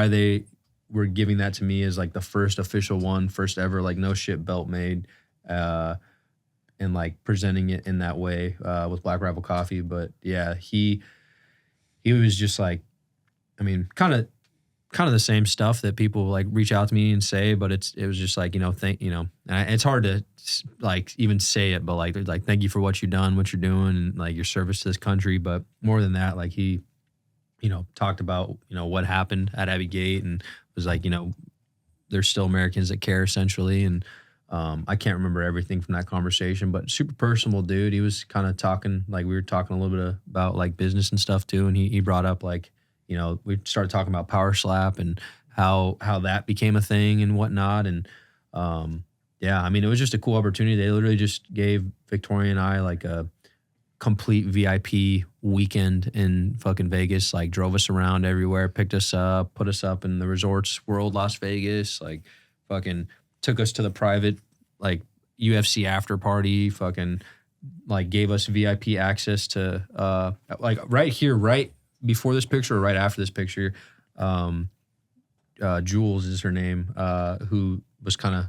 Speaker 1: they were giving that to me as like the first official one, first ever like no shit belt made, and like presenting it in that way with Black Rifle Coffee. But yeah, he was just like, I mean, kind of the same stuff that people like reach out to me and say, but it was just like, and it's hard to like even say it, but like thank you for what you've done, what you're doing, and like your service to this country. But more than that, like he, talked about, what happened at Abbey Gate, and was like, there's still Americans that care, essentially. And I can't remember everything from that conversation, but super personable dude. He was kind of talking, like we were talking a little bit about like business and stuff too. And he brought up like, we started talking about Power Slap and how that became a thing and whatnot. And yeah, I mean, it was just a cool opportunity. They literally just gave Victoria and I like a complete VIP weekend in fucking Vegas, like drove us around everywhere, picked us up, put us up in the Resorts World Las Vegas, like fucking took us to the private like UFC after party, fucking like gave us VIP access to like right here, right before this picture or right after this picture. Jules is her name, who was kind of,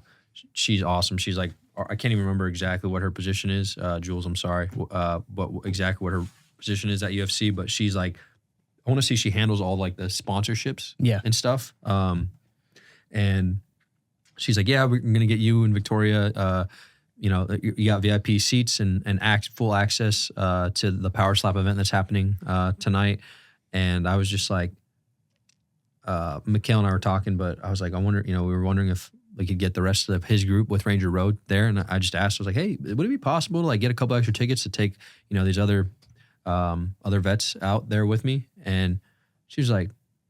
Speaker 1: she's awesome. She's like, I can't even remember exactly what her position is. Jules, I'm sorry. But exactly what her position is at UFC, but she's like, I want to see she handles all like the sponsorships and stuff. And she's like, yeah, we're going to get you and Victoria, you got VIP seats and full access to the Power Slap event that's happening tonight. And I was just like, Mikhail and I were talking, but I was like, I wonder, we were wondering if we could get the rest of his group with Ranger Road there. And I just asked, I was like, hey, would it be possible to like get a couple extra tickets to take, these other vets out there with me? And she was like,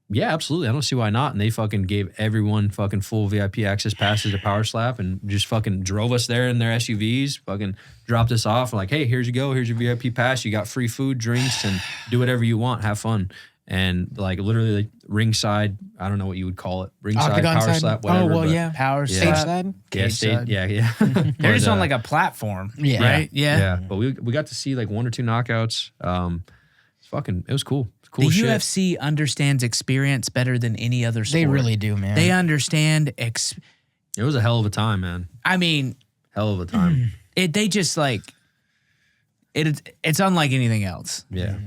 Speaker 1: yeah, absolutely. I don't see why not. And they fucking gave everyone fucking full VIP access passes to Power Slap and just fucking drove us there in their SUVs, fucking dropped us off. Like, hey, here's you go. Here's your VIP pass. You got free food, drinks, and do whatever you want. Have fun. And like literally like ringside, I don't know what you would call it. Ringside,
Speaker 4: Octagon
Speaker 1: Power
Speaker 4: side?
Speaker 1: Slap, whatever.
Speaker 4: Oh, well,
Speaker 1: but
Speaker 4: yeah.
Speaker 2: Power
Speaker 4: Stage
Speaker 2: Slap.
Speaker 4: side?
Speaker 1: Yeah,
Speaker 2: Side.
Speaker 1: yeah.
Speaker 2: They're just on like a platform.
Speaker 4: Yeah.
Speaker 2: Right? Yeah.
Speaker 1: But we got to see like 1 or 2 knockouts. It was cool. Cool
Speaker 2: The
Speaker 1: shit.
Speaker 2: UFC understands experience better than any other sport.
Speaker 4: They really do, man.
Speaker 2: They understand.
Speaker 1: It was a hell of a time, man.
Speaker 2: I mean,
Speaker 1: Hell of a time.
Speaker 2: they just like it's unlike anything else.
Speaker 1: Yeah.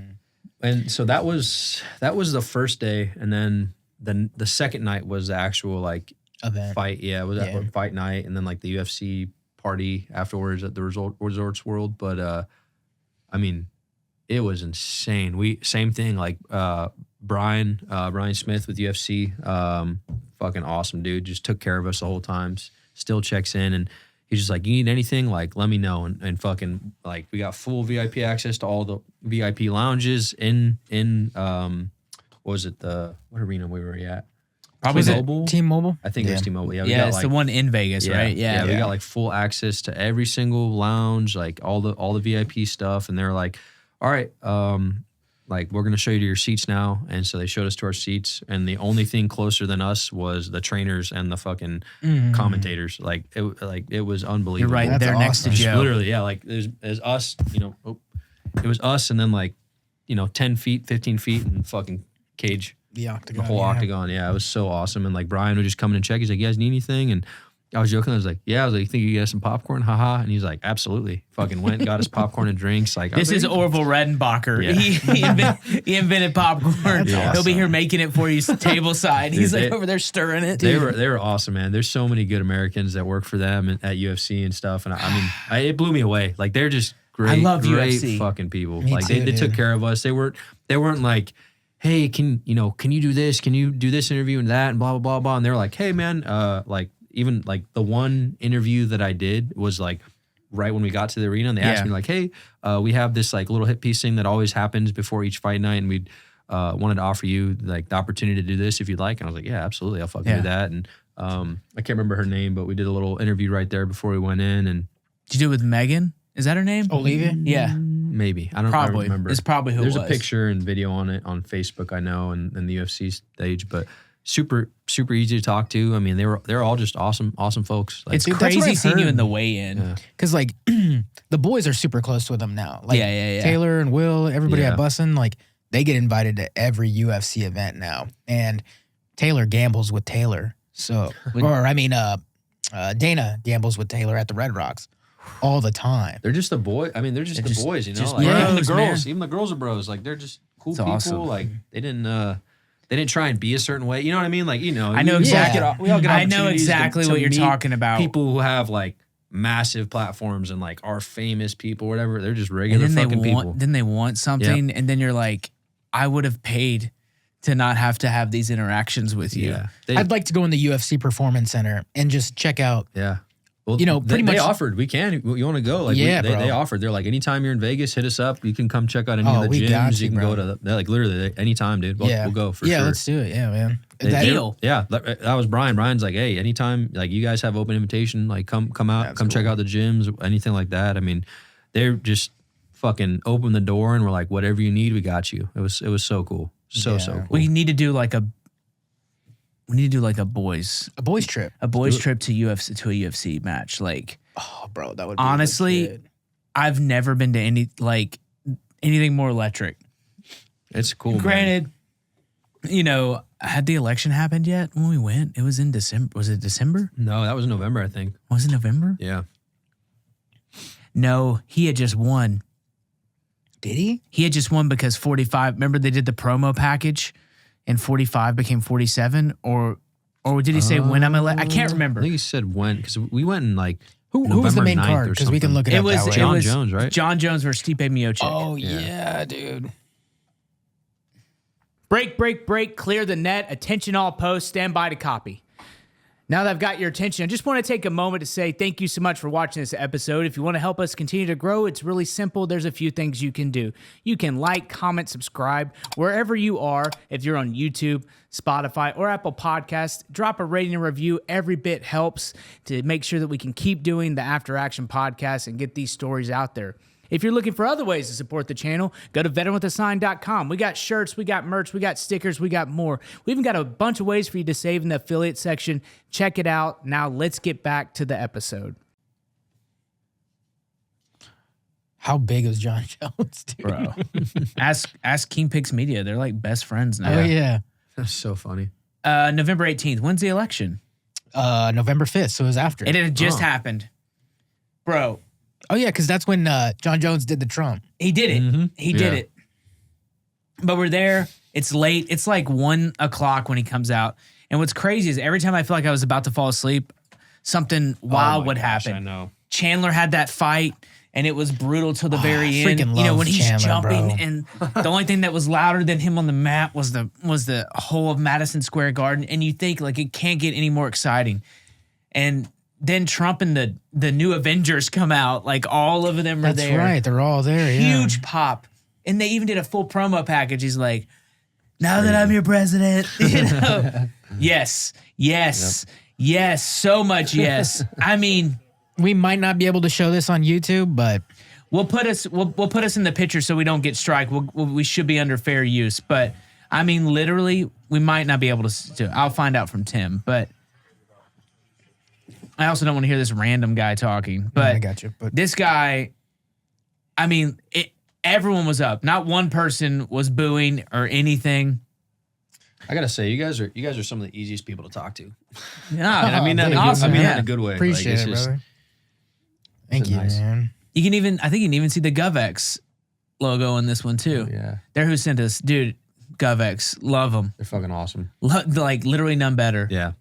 Speaker 1: And so that was the first day, and then the second night was the actual like
Speaker 4: Event.
Speaker 1: fight. Yeah, it was that fight night, and then like the UFC party afterwards at the Resorts World. But I mean, it was insane. Same thing, like Brian Smith with UFC, fucking awesome dude. Just took care of us the whole time. Still checks in, and he's just like, you need anything, like let me know. And fucking like we got full VIP access to all the VIP lounges in what was it, what arena we were at?
Speaker 2: Probably
Speaker 1: T-Mobile.
Speaker 4: T-Mobile?
Speaker 1: I think it was T-Mobile. Yeah, we
Speaker 2: Yeah,
Speaker 1: got
Speaker 2: it's
Speaker 1: like,
Speaker 2: the one in Vegas, right?
Speaker 1: Yeah, we got like full access to every single lounge, like all the VIP stuff. And they were like, all right, like we're gonna show you to your seats now. And so they showed us to our seats, and the only thing closer than us was the trainers and the fucking commentators. Like it was unbelievable.
Speaker 2: You're right
Speaker 3: That's
Speaker 2: there next to
Speaker 3: awesome.
Speaker 2: Joe.
Speaker 1: Literally, yeah. Like there's us, it was us, and then like 10 feet, 15 feet, and fucking cage.
Speaker 3: The octagon.
Speaker 1: The whole octagon, yeah, it was so awesome. And like Brian would just come in and check. He's like, "You guys need anything?" And I was joking. I was like, "Yeah." I was like, "You think you get some popcorn?" Haha. And he's like, "Absolutely." Fucking went, got us popcorn and drinks. Like
Speaker 2: This is Orville Redenbacher.
Speaker 1: Yeah.
Speaker 2: He invented popcorn.
Speaker 1: Yeah.
Speaker 2: He'll be here making it for you table side. He's
Speaker 1: Dude,
Speaker 2: like over there stirring it.
Speaker 1: They were awesome, man. There's so many good Americans that work for them at UFC and stuff. And I mean, it blew me away. Like they're just great,
Speaker 2: I love
Speaker 1: great
Speaker 2: UFC.
Speaker 1: fucking people.
Speaker 3: Me
Speaker 1: Like
Speaker 3: too,
Speaker 1: they took
Speaker 3: dude.
Speaker 1: care of us. They weren't like, hey, can you do this? Can you do this interview and that and blah blah blah blah. And they're like, hey man, like even like the one interview that I did was like right when we got to the arena, and they asked me like, hey, we have this like little hit piece thing that always happens before each fight night, and we'd wanted to offer you like the opportunity to do this if you'd like. And I was like, yeah, absolutely, I'll fucking do that. And I can't remember her name, but we did a little interview right there before we went in. And
Speaker 2: Did you do it with Megan? Is that her name?
Speaker 3: Olivia?
Speaker 2: Yeah.
Speaker 1: maybe I don't
Speaker 2: Probably.
Speaker 1: remember.
Speaker 2: It's probably who it
Speaker 1: There's
Speaker 2: was.
Speaker 1: a picture and video on it on Facebook, I know, and the UFC stage, but super easy to talk to. I mean, they're all just awesome folks. Like,
Speaker 2: It's
Speaker 3: Dude, that's what
Speaker 2: crazy
Speaker 3: I've
Speaker 2: seeing you
Speaker 3: heard.
Speaker 2: in the weigh-in.
Speaker 1: Yeah.
Speaker 4: Because like the boys are super close with them now. Like
Speaker 2: Yeah.
Speaker 4: Taylor and Will, everybody
Speaker 1: Yeah.
Speaker 4: at Bussin', like they get invited to every UFC event now. And Taylor gambles with Taylor. So, Dana gambles with Taylor at the Red Rocks all the time.
Speaker 1: they're just the boy. I mean, they're just
Speaker 2: They're
Speaker 1: the
Speaker 2: just-
Speaker 1: boys,
Speaker 2: just
Speaker 1: Like,
Speaker 2: bros,
Speaker 1: even the
Speaker 2: man.
Speaker 1: girls, even the girls are bros. Like they're just cool
Speaker 2: It's
Speaker 1: people.
Speaker 2: awesome.
Speaker 1: Like they didn't try and be a certain way. You know what I mean? Like,
Speaker 2: I know
Speaker 1: we
Speaker 2: exactly.
Speaker 1: all get
Speaker 2: I know
Speaker 1: opportunities
Speaker 2: exactly
Speaker 1: to
Speaker 2: what you're
Speaker 1: meet
Speaker 2: talking about.
Speaker 1: People who have like massive platforms and like are famous people, whatever. They're just
Speaker 2: and
Speaker 1: regular
Speaker 2: then
Speaker 1: fucking people.
Speaker 2: they want something, and then you're like, I would have paid to not have to have these interactions with you.
Speaker 1: Yeah.
Speaker 4: I'd like to go in the UFC Performance Center and just check out.
Speaker 1: Yeah. Well,
Speaker 4: Pretty
Speaker 1: they
Speaker 4: much
Speaker 1: offered. We can. You want to go? Like,
Speaker 4: Yeah,
Speaker 1: they
Speaker 4: bro.
Speaker 1: offered. They're like, anytime you're in Vegas, hit us up. You can come check out any
Speaker 4: Oh,
Speaker 1: of the
Speaker 4: we
Speaker 1: gyms.
Speaker 4: got
Speaker 1: You
Speaker 4: you,
Speaker 1: can
Speaker 4: bro.
Speaker 1: go to. They're like literally anytime, dude. We'll go for
Speaker 4: yeah,
Speaker 1: sure.
Speaker 4: let's do it. Yeah, man.
Speaker 2: Deal.
Speaker 1: Yeah, that was Brian. Brian's like, hey, anytime, like you guys have open invitation, like come out,
Speaker 4: That's
Speaker 1: come check
Speaker 4: cool.
Speaker 1: out the gyms, anything like that. I mean, they're just fucking open the door and we're like, whatever you need, we got you. It was so cool, so
Speaker 4: Yeah.
Speaker 1: cool.
Speaker 2: We need to do like a boys
Speaker 4: a boys trip.
Speaker 2: trip to a UFC match. Like,
Speaker 4: Oh, bro, that would be
Speaker 2: honestly,
Speaker 4: legit.
Speaker 2: I've never been to anything more electric.
Speaker 1: It's cool. man.
Speaker 2: Granted, had the election happened yet when we went? It was in December. Was it December?
Speaker 1: No, that was November, I think.
Speaker 2: Was it November?
Speaker 1: Yeah.
Speaker 2: No, he had just won.
Speaker 4: Did he?
Speaker 2: He had just won because 45. Remember they did the promo package, and 45 became 47, or did he say when I'm elected? I can't remember.
Speaker 1: I think he said when, because we went in like
Speaker 4: Who was the
Speaker 1: November
Speaker 4: main
Speaker 1: 9th
Speaker 4: card?
Speaker 1: or
Speaker 4: Because we can
Speaker 1: something.
Speaker 4: look it,
Speaker 2: It
Speaker 4: up
Speaker 2: was
Speaker 4: that way.
Speaker 1: John Jones, right?
Speaker 2: John Jones versus Stipe Miocic.
Speaker 4: Oh yeah, dude.
Speaker 2: Break, clear the net. Attention all posts, stand by to copy. Now that I've got your attention, I just want to take a moment to say thank you so much for watching this episode. If you want to help us continue to grow, it's really simple. There's a few things you can do. You can like, comment, subscribe, wherever you are. If you're on YouTube, Spotify, or Apple Podcasts, drop a rating and review. Every bit helps to make sure that we can keep doing the After Action podcast and get these stories out there. If you're looking for other ways to support the channel, go to veteranwithasign.com. We got shirts, we got merch, we got stickers, we got more. We even got a bunch of ways for you to save in the affiliate section. Check it out. Now let's get back to the episode.
Speaker 4: How big was John Jones, dude?
Speaker 2: Bro. Ask King Picks Media. They're like best friends now.
Speaker 4: Oh yeah.
Speaker 1: That's so funny.
Speaker 2: November 18th. When's the election?
Speaker 4: November 5th, so it was after.
Speaker 2: It had just happened. Bro,
Speaker 4: Oh yeah, because that's when John Jones did the Trump.
Speaker 2: he did it.
Speaker 1: Mhm.
Speaker 2: He did
Speaker 1: Yeah.
Speaker 2: it. But we're there. It's late. It's like 1 o'clock when he comes out. And what's crazy is every time I feel like I was about to fall asleep, something wild would happen.
Speaker 1: I know.
Speaker 2: Chandler had that fight, and it was brutal till the very end.
Speaker 4: freaking
Speaker 2: You know,
Speaker 4: love
Speaker 2: when he's
Speaker 4: Chandler,
Speaker 2: jumping,
Speaker 4: bro.
Speaker 2: and the only thing that was louder than him on the mat was the whole of Madison Square Garden. And you think like it can't get any more exciting. And then Trump and the new Avengers come out, like all of them are
Speaker 4: That's
Speaker 2: there.
Speaker 4: right. They're all there. Yeah.
Speaker 2: Huge pop. And they even did a full promo package. He's like, now that I'm your president, you know, yes, so much yes. I mean,
Speaker 4: We might not be able to show this on YouTube, but
Speaker 2: we'll put us in the picture so we don't get strike. We should be under fair use, but I mean, literally, we might not be able to. I'll find out from Tim, but I also don't want to hear this random guy talking. But
Speaker 4: I got you. But
Speaker 2: this guy, I mean, everyone was up. Not one person was booing or anything.
Speaker 1: I gotta say, you guys are some of the easiest people to talk to.
Speaker 2: Yeah,
Speaker 1: And I mean that.
Speaker 4: dude,
Speaker 1: I mean
Speaker 2: yeah.
Speaker 1: that in a good way.
Speaker 4: appreciate
Speaker 1: it's
Speaker 4: it,
Speaker 1: just-
Speaker 4: brother. Thank you,
Speaker 1: nice.
Speaker 4: man.
Speaker 2: I think you can even see the GovX logo in this one too.
Speaker 1: Yeah,
Speaker 2: They're who sent us, dude. GovX, love them.
Speaker 1: they're fucking awesome.
Speaker 2: Like literally none better.
Speaker 1: Yeah.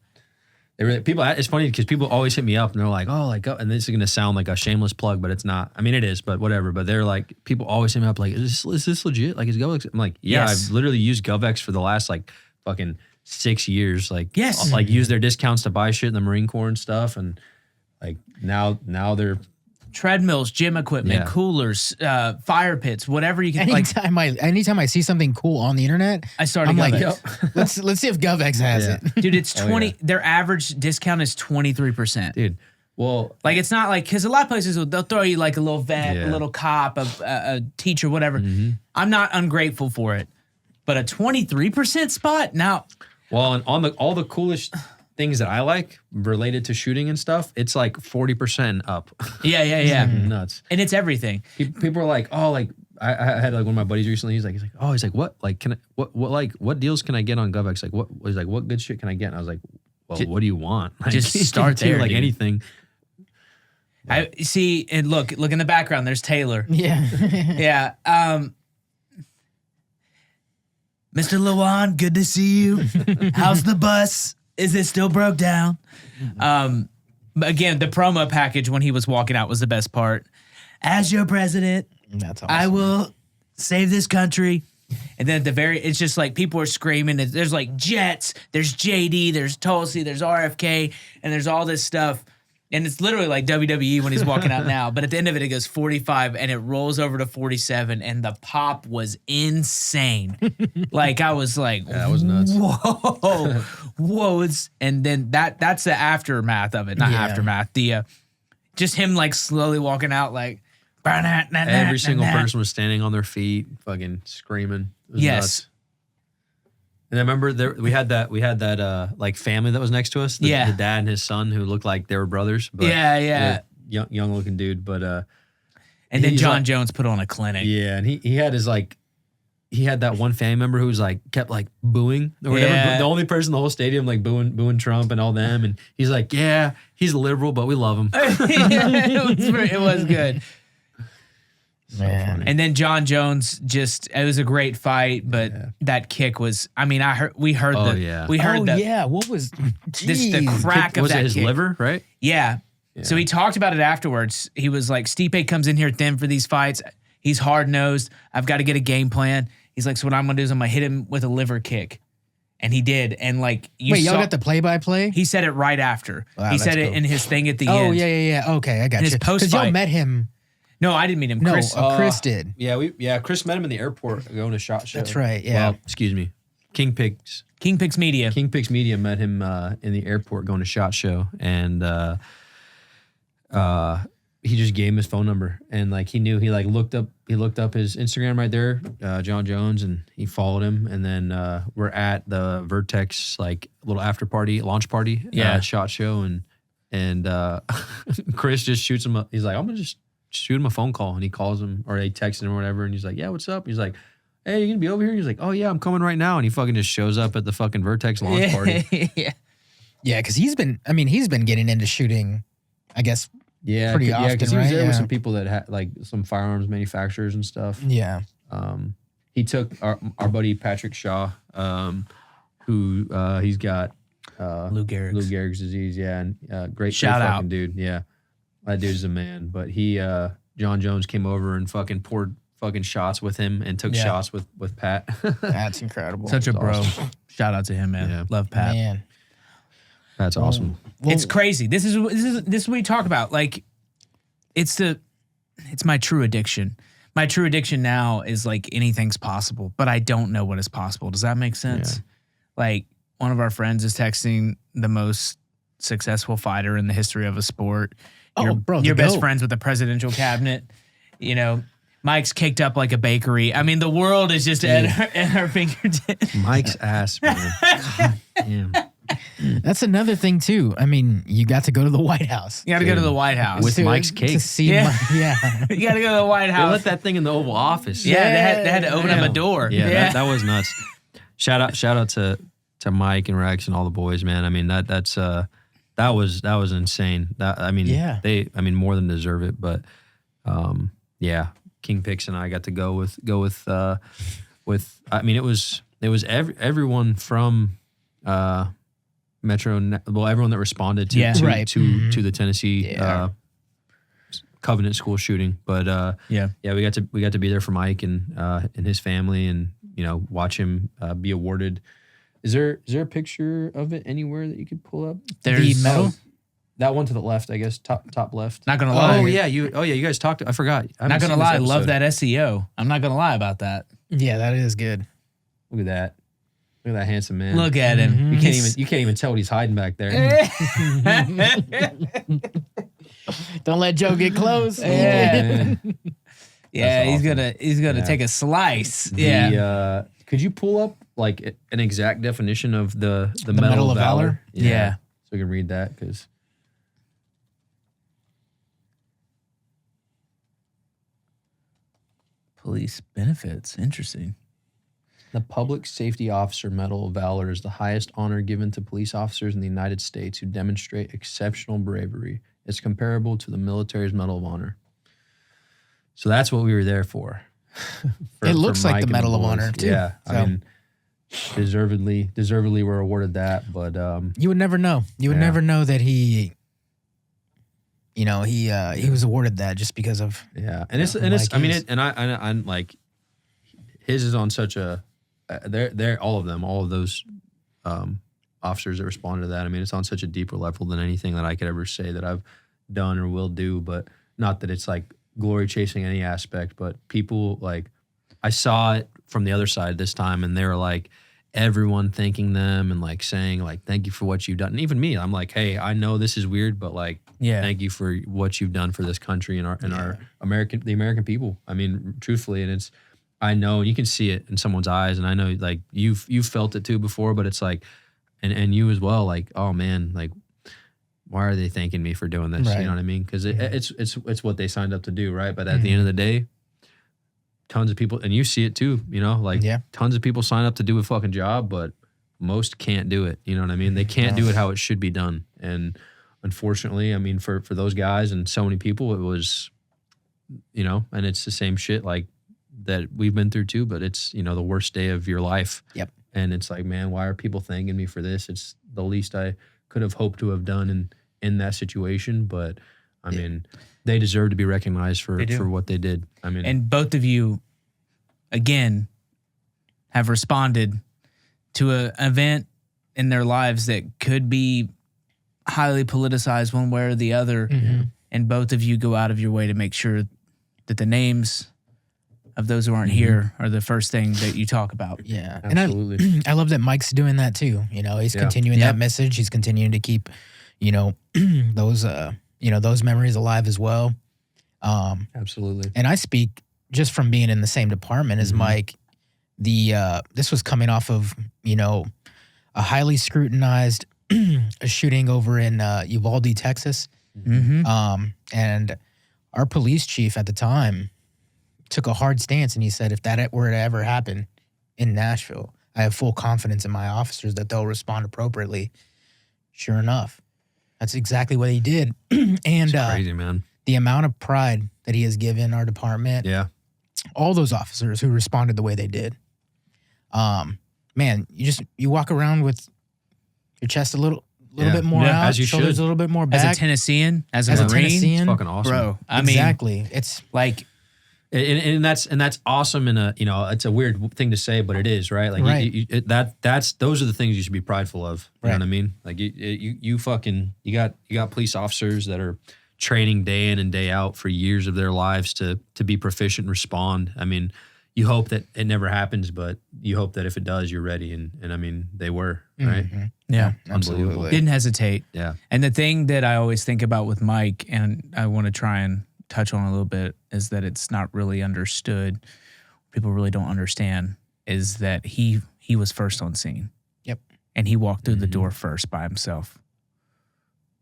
Speaker 1: People. It's funny because people always hit me up and they're like, "Oh, like," and this is gonna sound like a shameless plug, but it's not. I mean, it is, but whatever. But they're like, people always hit me up like, "Is this legit? Like, is GovX?" I'm like, "Yeah,
Speaker 2: Yes.
Speaker 1: I've literally used GovX for the last like fucking 6 years. Like,
Speaker 2: Yes.
Speaker 1: like use their discounts to buy shit in the Marine Corps and stuff, and like now they're
Speaker 2: Treadmills, gym equipment,
Speaker 1: Yeah.
Speaker 2: coolers, fire pits, whatever you can. Like,
Speaker 4: Anytime I see something cool on the internet,
Speaker 2: I started
Speaker 4: I'm like,
Speaker 2: GovX.
Speaker 4: let's see if GovX has
Speaker 1: Yeah.
Speaker 4: it.
Speaker 2: Dude, it's
Speaker 1: Oh,
Speaker 2: 20.
Speaker 1: yeah.
Speaker 2: Their average discount is 23%.
Speaker 1: dude. Well,
Speaker 2: Like it's not like because a lot of places they'll throw you like a little vet, a
Speaker 1: Yeah.
Speaker 2: little cop, a teacher, whatever. I'm not ungrateful for it, but a 23% spot now.
Speaker 1: well, and on all the coolest things that I like related to shooting and stuff, it's like 40% up.
Speaker 2: Yeah.
Speaker 1: Nuts.
Speaker 2: And it's everything.
Speaker 1: People are like, oh, like I had like one of my buddies recently. He's like, what? Like, can I, what deals can I get on GovX? Like, what good shit can I get? And I was like, well, what do you want? Like,
Speaker 2: just start
Speaker 1: dude,
Speaker 2: there,
Speaker 1: like
Speaker 2: dude.
Speaker 1: anything.
Speaker 2: I see, and look in the background. There's Taylor.
Speaker 4: Yeah.
Speaker 2: Yeah. Mr. Lawan, good to see you. How's the bus? Is it still broke down? But again, the promo package when he was walking out was the best part. As your president,
Speaker 4: That's awesome.
Speaker 2: I will save this country. And then at the very, it's just like people are screaming. There's like Jets, there's JD, there's Tulsi, there's RFK, and there's all this stuff. And it's literally like WWE when he's walking out now. But at the end of it, it goes 45 and it rolls over to 47. And the pop was insane. Like I was like,
Speaker 1: That was nuts.
Speaker 2: whoa. And then that's the aftermath of it. Not
Speaker 4: Yeah.
Speaker 2: aftermath. The just him like slowly walking out like,
Speaker 1: Every single person was standing on their feet, fucking screaming. It was
Speaker 2: Yes.
Speaker 1: nuts. And I remember we had that like family that was next to us. The dad and his son who looked like they were brothers. But
Speaker 2: Yeah.
Speaker 1: young looking dude. But
Speaker 2: And then
Speaker 1: he's
Speaker 2: John
Speaker 1: like-
Speaker 2: Jones put on a clinic.
Speaker 1: yeah, and he had his like. He had that one family member who was like kept like booing or whatever.
Speaker 2: Yeah.
Speaker 1: The only person in the whole stadium like booing Trump and all them. And he's like, yeah, he's a liberal, but we love him.
Speaker 2: It was good.
Speaker 4: Man.
Speaker 2: And then John Jones it was a great fight, but that kick was, I mean, we heard
Speaker 1: Oh,
Speaker 2: the,
Speaker 1: yeah.
Speaker 2: we heard the,
Speaker 4: yeah. What was
Speaker 2: the
Speaker 4: Jeez.
Speaker 2: crack of
Speaker 1: Was
Speaker 2: that
Speaker 1: it his
Speaker 2: kick.
Speaker 1: liver, right?
Speaker 2: Yeah. So he talked about it afterwards. He was like, Stipe comes in here thin for these fights. He's hard nosed. I've got to get a game plan. He's like, so what I'm going to do is I'm going to hit him with a liver kick. And he did. And like,
Speaker 4: Wait, y'all got the play-by-play?
Speaker 2: he said it right after.
Speaker 4: Wow,
Speaker 2: he
Speaker 4: that's
Speaker 2: said it
Speaker 4: cool.
Speaker 2: in his thing at the
Speaker 4: Oh,
Speaker 2: end.
Speaker 4: yeah. Okay, I got
Speaker 2: His
Speaker 4: you. Because y'all
Speaker 2: post-fight.
Speaker 4: met him.
Speaker 2: No, I didn't meet him.
Speaker 4: No,
Speaker 2: Chris.
Speaker 4: Chris did.
Speaker 1: Yeah, Chris met him in the airport going to SHOT Show.
Speaker 4: That's right, yeah.
Speaker 1: Well, excuse me. King Picks
Speaker 2: Media.
Speaker 1: Media met him in the airport going to SHOT Show, and he just gave him his phone number, and like he knew, he looked up his Instagram right there, John Jones, and he followed him, and then we're at the Vertex like little after party, launch party,
Speaker 2: Yeah.
Speaker 1: SHOT Show, and Chris just shoots him up. He's like, I'm gonna just shoot him a phone call, and he calls him or they text him or whatever, and he's like, yeah, what's up? He's like, hey, you gonna be over here? He's like, oh yeah, I'm coming right now, and he fucking just shows up at the fucking Vertex launch party.
Speaker 2: Yeah.
Speaker 4: Yeah, because he's been getting into shooting, I guess.
Speaker 1: Yeah,
Speaker 4: Pretty
Speaker 1: yeah, because he
Speaker 4: often,
Speaker 1: was
Speaker 4: right?
Speaker 1: there with
Speaker 4: Yeah.
Speaker 1: some people that had like some firearms manufacturers and stuff.
Speaker 4: Yeah.
Speaker 1: He took our buddy Patrick Shaw, who he's got
Speaker 2: Lou Gehrig's.
Speaker 1: Lou Gehrig's disease. Yeah, and great
Speaker 2: Shout
Speaker 1: fucking
Speaker 2: out.
Speaker 1: dude. Yeah, that dude's a man. But he John Jones came over and fucking poured fucking shots with him and took shots with Pat.
Speaker 4: That's incredible.
Speaker 2: Such a bro.
Speaker 1: awesome.
Speaker 2: Shout out to him, man.
Speaker 1: Yeah.
Speaker 2: Love Pat.
Speaker 4: Man.
Speaker 1: That's awesome.
Speaker 2: It's crazy. This is what we talk about. Like, it's my true addiction. My true addiction now is like anything's possible, but I don't know what is possible. Does that make sense?
Speaker 1: Yeah.
Speaker 2: Like, one of our friends is texting the most successful fighter in the history of a sport. You're best friends with the presidential cabinet. You know, Mike's kicked up like a bakery. I mean, the world is just at our fingertips.
Speaker 1: Mike's ass, man. God damn.
Speaker 4: That's another thing too. I mean, you got to go to the White House.
Speaker 2: You got to go to the White House.
Speaker 1: With Mike's cake.
Speaker 4: To see
Speaker 2: Yeah.
Speaker 4: yeah.
Speaker 2: You got to go to the White
Speaker 1: They
Speaker 2: House.
Speaker 1: let that thing in the Oval Office.
Speaker 2: Yeah, they had to open up a door.
Speaker 1: Yeah, that was nuts. Shout out to Mike and Rex and all the boys, man. I mean, that was insane. They more than deserve it, but King Pix and I got to go with I mean, it was everyone from Metro, well, everyone that responded to the Tennessee Covenant School shooting. But we got to be there for Mike and his family, and watch him be awarded. Is there a picture of it anywhere that you could pull up?
Speaker 2: There's
Speaker 4: the medal.
Speaker 1: That one to the left, I guess, top left.
Speaker 2: Not gonna lie.
Speaker 1: You guys talked. I forgot.
Speaker 2: Not gonna lie. Love that SEO. I'm not gonna lie about that.
Speaker 4: Yeah, that is good.
Speaker 1: Look at that. Look at that handsome man.
Speaker 2: Look at him.
Speaker 1: You can't even tell what he's hiding back there.
Speaker 4: Don't let Joe get close.
Speaker 2: Yeah. Yeah,
Speaker 1: That's
Speaker 2: he's gonna take a slice. Yeah.
Speaker 1: Could you pull up like an exact definition of the
Speaker 4: Medal of Valor?
Speaker 2: Yeah.
Speaker 1: So we can read that, because
Speaker 2: Police benefits. Interesting.
Speaker 1: the Public Safety Officer Medal of Valor is the highest honor given to police officers in the United States who demonstrate exceptional bravery. It's comparable to the military's Medal of Honor. So that's what we were there for.
Speaker 4: It looks like
Speaker 1: Mike
Speaker 4: the
Speaker 1: and
Speaker 4: Medal of
Speaker 1: boys.
Speaker 4: Honor, too.
Speaker 1: Yeah,
Speaker 4: So-
Speaker 1: I mean, deservedly were awarded that, but
Speaker 4: You would never know. You would
Speaker 1: Yeah.
Speaker 4: never know that he was awarded that just because of
Speaker 1: yeah, and it's
Speaker 4: Mike
Speaker 1: I mean,
Speaker 4: is.
Speaker 1: I'm like, his is on such a they're all of those officers that responded to that. I mean, it's on such a deeper level than anything that I could ever say that I've done or will do. But not that it's like glory chasing any aspect, but people, like, I saw it from the other side this time, and they were like, everyone thanking them and like saying like, thank you for what you've done. And even me, I'm like, hey, I know this is weird, but like, thank you for what you've done for this country and our American people. I mean, truthfully, and I know you can see it in someone's eyes, and I know like you've felt it too before, but it's like, and you as well, like, oh man, like, why are they thanking me for doing this?
Speaker 4: Right.
Speaker 1: You know what I mean? Because it's what they signed up to do, right? But at the end of the day, tons of people, and you see it too, like tons of people sign up to do a fucking job, but most can't do it. You know what I mean? They can't do it how it should be done. And unfortunately, I mean, for those guys and so many people, it was, and it's the same shit like that we've been through too, but it's, the worst day of your life.
Speaker 4: Yep.
Speaker 1: And it's like, man, why are people thanking me for this? It's the least I could have hoped to have done in that situation. But I mean, they deserve to be recognized for what they did. I mean,
Speaker 2: And both of you, again, have responded to an event in their lives that could be highly politicized one way or the other. And both of you go out of your way to make sure that the names of those who aren't here are the first thing that you talk about.
Speaker 4: Yeah.
Speaker 1: absolutely.
Speaker 4: And I love that Mike's doing that too. He's continuing that message. He's continuing to keep, those memories alive as well.
Speaker 1: Absolutely.
Speaker 4: And I speak just from being in the same department as Mike. This was coming off of, a highly scrutinized shooting over in Uvalde, Texas. And our police chief at the time took a hard stance, and he said, if that were to ever happen in Nashville, I have full confidence in my officers that they'll respond appropriately. Sure enough, that's exactly what he did. And
Speaker 1: It's crazy, man.
Speaker 4: the amount of pride that he has given our department,
Speaker 1: Yeah.
Speaker 4: all those officers who responded the way they did. Man, you walk around with your chest a little a little bit more out,
Speaker 1: as you
Speaker 4: shoulders
Speaker 1: should.
Speaker 4: a little bit more back.
Speaker 2: As a Tennessean, as a Marine,
Speaker 4: Tennessean,
Speaker 1: It's fucking awesome.
Speaker 2: bro. I mean,
Speaker 4: exactly. It's
Speaker 2: like,
Speaker 1: And that's awesome. In a, you know, it's a weird thing to say, but it is, right? Like
Speaker 4: Right.
Speaker 1: that's those are the things you should be prideful of. You know
Speaker 4: Right.
Speaker 1: what I mean? Like you got police officers that are training day in and day out for years of their lives to be proficient and respond. I mean, you hope that it never happens, but you hope that if it does, you're ready. And I mean, they were, right?
Speaker 4: Mhm.
Speaker 2: yeah,
Speaker 1: Unbelievable.
Speaker 2: didn't hesitate.
Speaker 1: Yeah.
Speaker 2: And the thing that I always think about with Mike, and I want to try and touch on a little bit, is that it's not really understood. People really don't understand is that he was first on scene.
Speaker 4: Yep.
Speaker 2: And he walked through the door first by himself.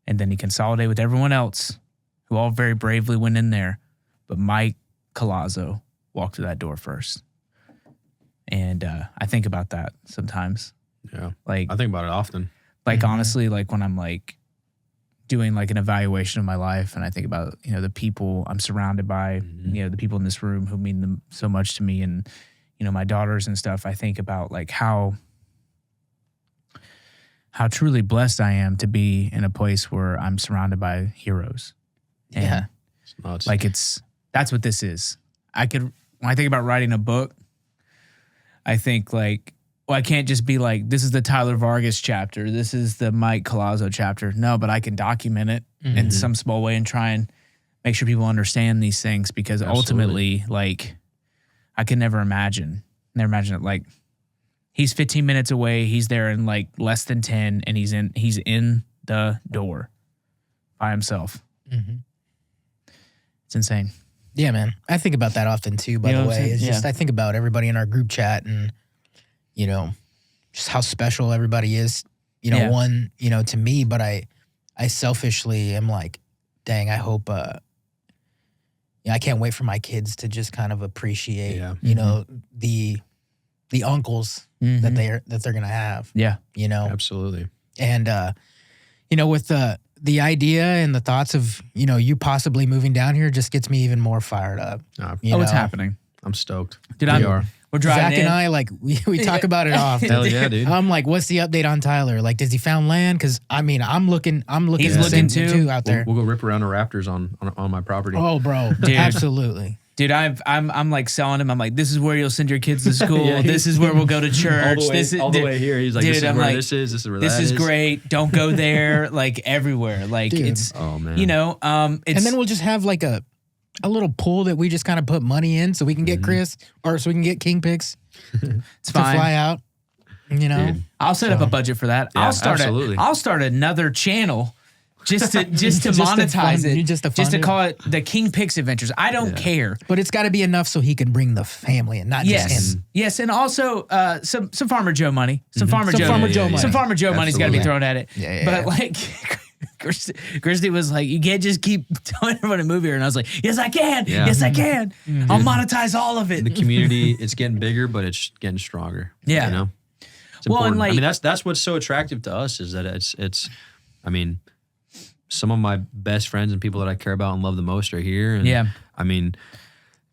Speaker 2: And then he consolidated with everyone else who all very bravely went in there. But Mike Collazo walked through that door first. And I think about that sometimes.
Speaker 1: Yeah.
Speaker 2: Like,
Speaker 1: I think about it often.
Speaker 2: honestly, like when I'm like doing like an evaluation of my life and I think about, you know, the people I'm surrounded by, you know, the people in this room who mean them so much to me and, you know, my daughters and stuff, I think about like how truly blessed I am to be in a place where I'm surrounded by heroes. And
Speaker 4: Yeah.
Speaker 1: It's nuts.
Speaker 2: like that's what this is. When I think about writing a book, I think like, well, I can't just be like, this is the Tyler Vargas chapter. This is the Mike Collazo chapter. No, but I can document it in some small way and try and make sure people understand these things because ultimately, like, I can never imagine it. Like, he's 15 minutes away. He's there in like less than 10 and he's in the door by himself. It's insane.
Speaker 4: Yeah, man. I think about that often too, by
Speaker 2: You know
Speaker 4: the
Speaker 2: what I'm
Speaker 4: way.
Speaker 2: saying?
Speaker 4: It's just, I think about everybody in our group chat and, you know, just how special everybody is, you know,
Speaker 2: Yeah.
Speaker 4: one, you know, to me, but I selfishly am like, dang, I hope, I can't wait for my kids to just kind of appreciate, you know, the uncles that they're going to have,
Speaker 2: Yeah.
Speaker 4: you know?
Speaker 1: Absolutely.
Speaker 4: And, you know, with the idea and the thoughts of, you know, you possibly moving down here just gets me even more fired up. You
Speaker 2: It's
Speaker 4: know?
Speaker 2: happening.
Speaker 1: I'm stoked.
Speaker 2: Dude, we're driving
Speaker 4: Zach
Speaker 2: in.
Speaker 4: and I, like, we talk about it often.
Speaker 1: Hell yeah, dude.
Speaker 4: I'm like, what's the update on Tyler? Like, does he found land? Because I mean, I'm looking.
Speaker 2: He's
Speaker 4: the
Speaker 2: looking
Speaker 4: same
Speaker 2: too.
Speaker 4: out there.
Speaker 1: We'll go rip around the Raptors on my property.
Speaker 4: Oh, bro,
Speaker 2: Dude.
Speaker 4: absolutely.
Speaker 2: Dude, I'm like selling him. I'm like, this is where you'll send your kids to school.
Speaker 1: Yeah,
Speaker 2: this is where we'll go to church.
Speaker 1: all the way here. He's like,
Speaker 2: dude,
Speaker 1: this is
Speaker 2: I'm
Speaker 1: where
Speaker 2: like,
Speaker 1: this is. This is where
Speaker 2: this
Speaker 1: that
Speaker 2: is
Speaker 1: is.
Speaker 2: great. Don't go there. Like everywhere. Like
Speaker 4: Dude.
Speaker 2: it's,
Speaker 1: Oh man.
Speaker 2: you know, it's,
Speaker 4: And then we'll just have like a little pool that we just kind of put money in, so we can get Chris, or so we can get King Picks
Speaker 2: it's
Speaker 4: to
Speaker 2: fine.
Speaker 4: fly out. You know,
Speaker 1: Dude.
Speaker 2: I'll set up a budget for that.
Speaker 1: Yeah,
Speaker 2: I'll start another channel just to monetize it.
Speaker 4: just to fund it.
Speaker 2: call it the King Picks Adventures. I don't care.
Speaker 4: but it's got to be enough so he can bring the family and not just
Speaker 2: Yes.
Speaker 4: him.
Speaker 2: Yes, and also some Farmer Joe money. Some Farmer
Speaker 4: Some
Speaker 2: Joe
Speaker 4: Farmer Joe
Speaker 2: money.
Speaker 4: money.
Speaker 2: Some Farmer Joe money's got to be
Speaker 1: Absolutely.
Speaker 2: thrown at it.
Speaker 4: Yeah.
Speaker 2: But like Christy was like, you can't just keep telling everyone to move here. And I was like, yes, I can.
Speaker 1: Yeah.
Speaker 2: Yes, I can. I'll monetize all of
Speaker 1: The
Speaker 2: it.
Speaker 1: community, it's getting bigger, but it's getting stronger.
Speaker 2: Yeah.
Speaker 1: You know? It's
Speaker 2: Well, and
Speaker 1: important.
Speaker 2: like-
Speaker 1: I mean, that's what's so attractive to us is that it's I mean, some of my best friends and people that I care about and love the most are here. And
Speaker 2: Yeah.
Speaker 1: I mean,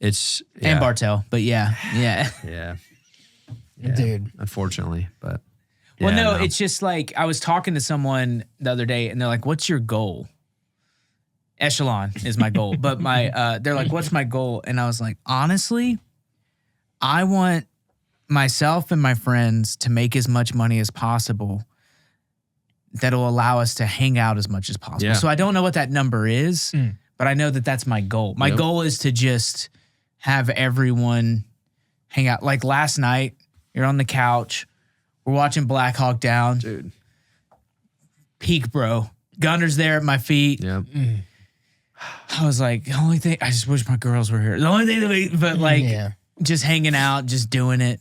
Speaker 1: it's
Speaker 2: And Bartell. But yeah.
Speaker 1: Yeah.
Speaker 4: Dude.
Speaker 1: Unfortunately, but
Speaker 2: Well,
Speaker 1: yeah,
Speaker 2: no, it's just like I was talking to someone the other day and they're like, what's your goal? Echelon is my goal. But they're like, what's my goal? And I was like, honestly, I want myself and my friends to make as much money as possible that'll allow us to hang out as much as possible.
Speaker 1: Yeah.
Speaker 2: So I don't know what that number is, but I know that that's my goal. My
Speaker 1: Yep.
Speaker 2: goal is to just have everyone hang out. Like last night, you're on the couch, we're watching Black Hawk Down.
Speaker 1: dude.
Speaker 2: Peak, bro. Gunner's there at my feet.
Speaker 1: Yeah.
Speaker 2: I was like, the only thing, I just wish my girls were here. The only thing that but like,
Speaker 4: Yeah.
Speaker 2: just hanging out, just doing it.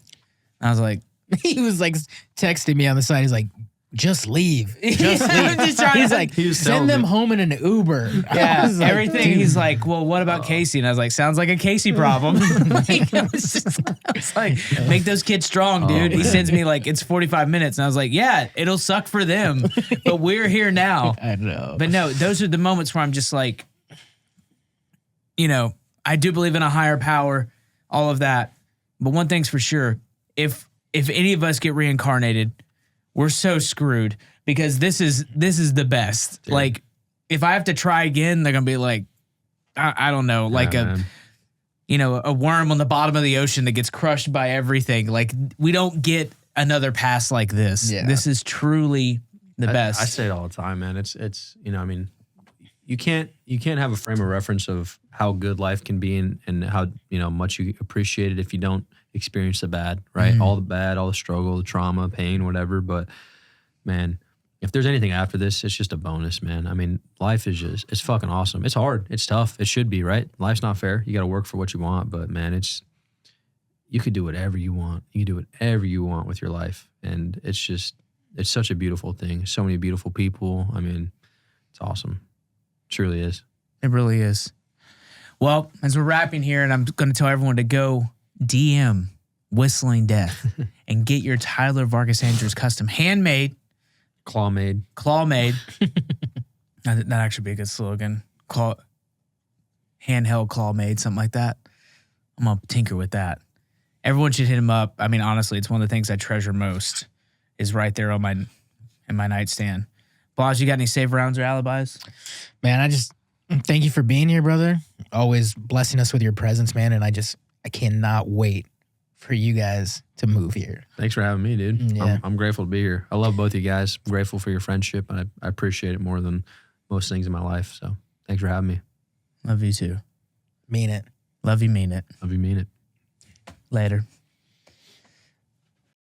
Speaker 2: I was like,
Speaker 4: He was like texting me on the side. He's like, just leave. Just
Speaker 2: I'm
Speaker 4: leave.
Speaker 2: just trying
Speaker 4: He's
Speaker 2: to-
Speaker 4: like,
Speaker 1: He was telling
Speaker 4: send them
Speaker 1: me.
Speaker 4: home in an Uber. I
Speaker 2: yeah,
Speaker 4: was like,
Speaker 2: everything.
Speaker 4: dude.
Speaker 2: He's like, well, what about Casey? And I was like, sounds like a Casey problem. Like, it was like, make those kids strong, dude. He sends me like, it's 45 minutes. And I was like, yeah, it'll suck for them, but we're here now.
Speaker 4: I know.
Speaker 2: But no, those are the moments where I'm just like, you know, I do believe in a higher power, all of that. But one thing's for sure, if any of us get reincarnated, we're so screwed because this is the best.
Speaker 1: Dude.
Speaker 2: Like, if I have to try again, they're gonna be like, I don't know, like
Speaker 1: man.
Speaker 2: a worm on the bottom of the ocean that gets crushed by everything. Like, we don't get another pass like this.
Speaker 4: Yeah.
Speaker 2: This is truly the best.
Speaker 1: I say it all the time, man. It's I mean, you can't have a frame of reference of how good life can be and how much you appreciate it if you don't experience the bad, right?
Speaker 2: Mm-hmm.
Speaker 1: All the bad, all the struggle, the trauma, pain, whatever. But man, if there's anything after this, it's just a bonus, man. I mean, life is it's fucking awesome. It's hard. It's tough. It should be, right? Life's not fair. You got to work for what you want. But man, you could do whatever you want. You can do whatever you want with your life. And it's such a beautiful thing. So many beautiful people. I mean, it's awesome. It truly is.
Speaker 2: It really is. Well, as we're wrapping here, and I'm going to tell everyone to go DM Whistling Death and get your Tyler Vargas-Andrews custom handmade.
Speaker 1: Claw made.
Speaker 2: That'd actually be a good slogan. Handheld claw made, something like that. I'm going to tinker with that. Everyone should hit him up. I mean, honestly, it's one of the things I treasure most is right there on in my nightstand. Blas, you got any save rounds or alibis?
Speaker 4: Man, I just thank you for being here, brother. Always blessing us with your presence, man. And I cannot wait for you guys to move here.
Speaker 1: Thanks for having me, dude.
Speaker 4: Yeah.
Speaker 1: I'm grateful to be here. I love both you guys. I'm grateful for your friendship, and I appreciate it more than most things in my life. So thanks for having me.
Speaker 2: Love you too.
Speaker 4: Mean it.
Speaker 2: Love you, mean it.
Speaker 1: Love you, mean it.
Speaker 2: Later.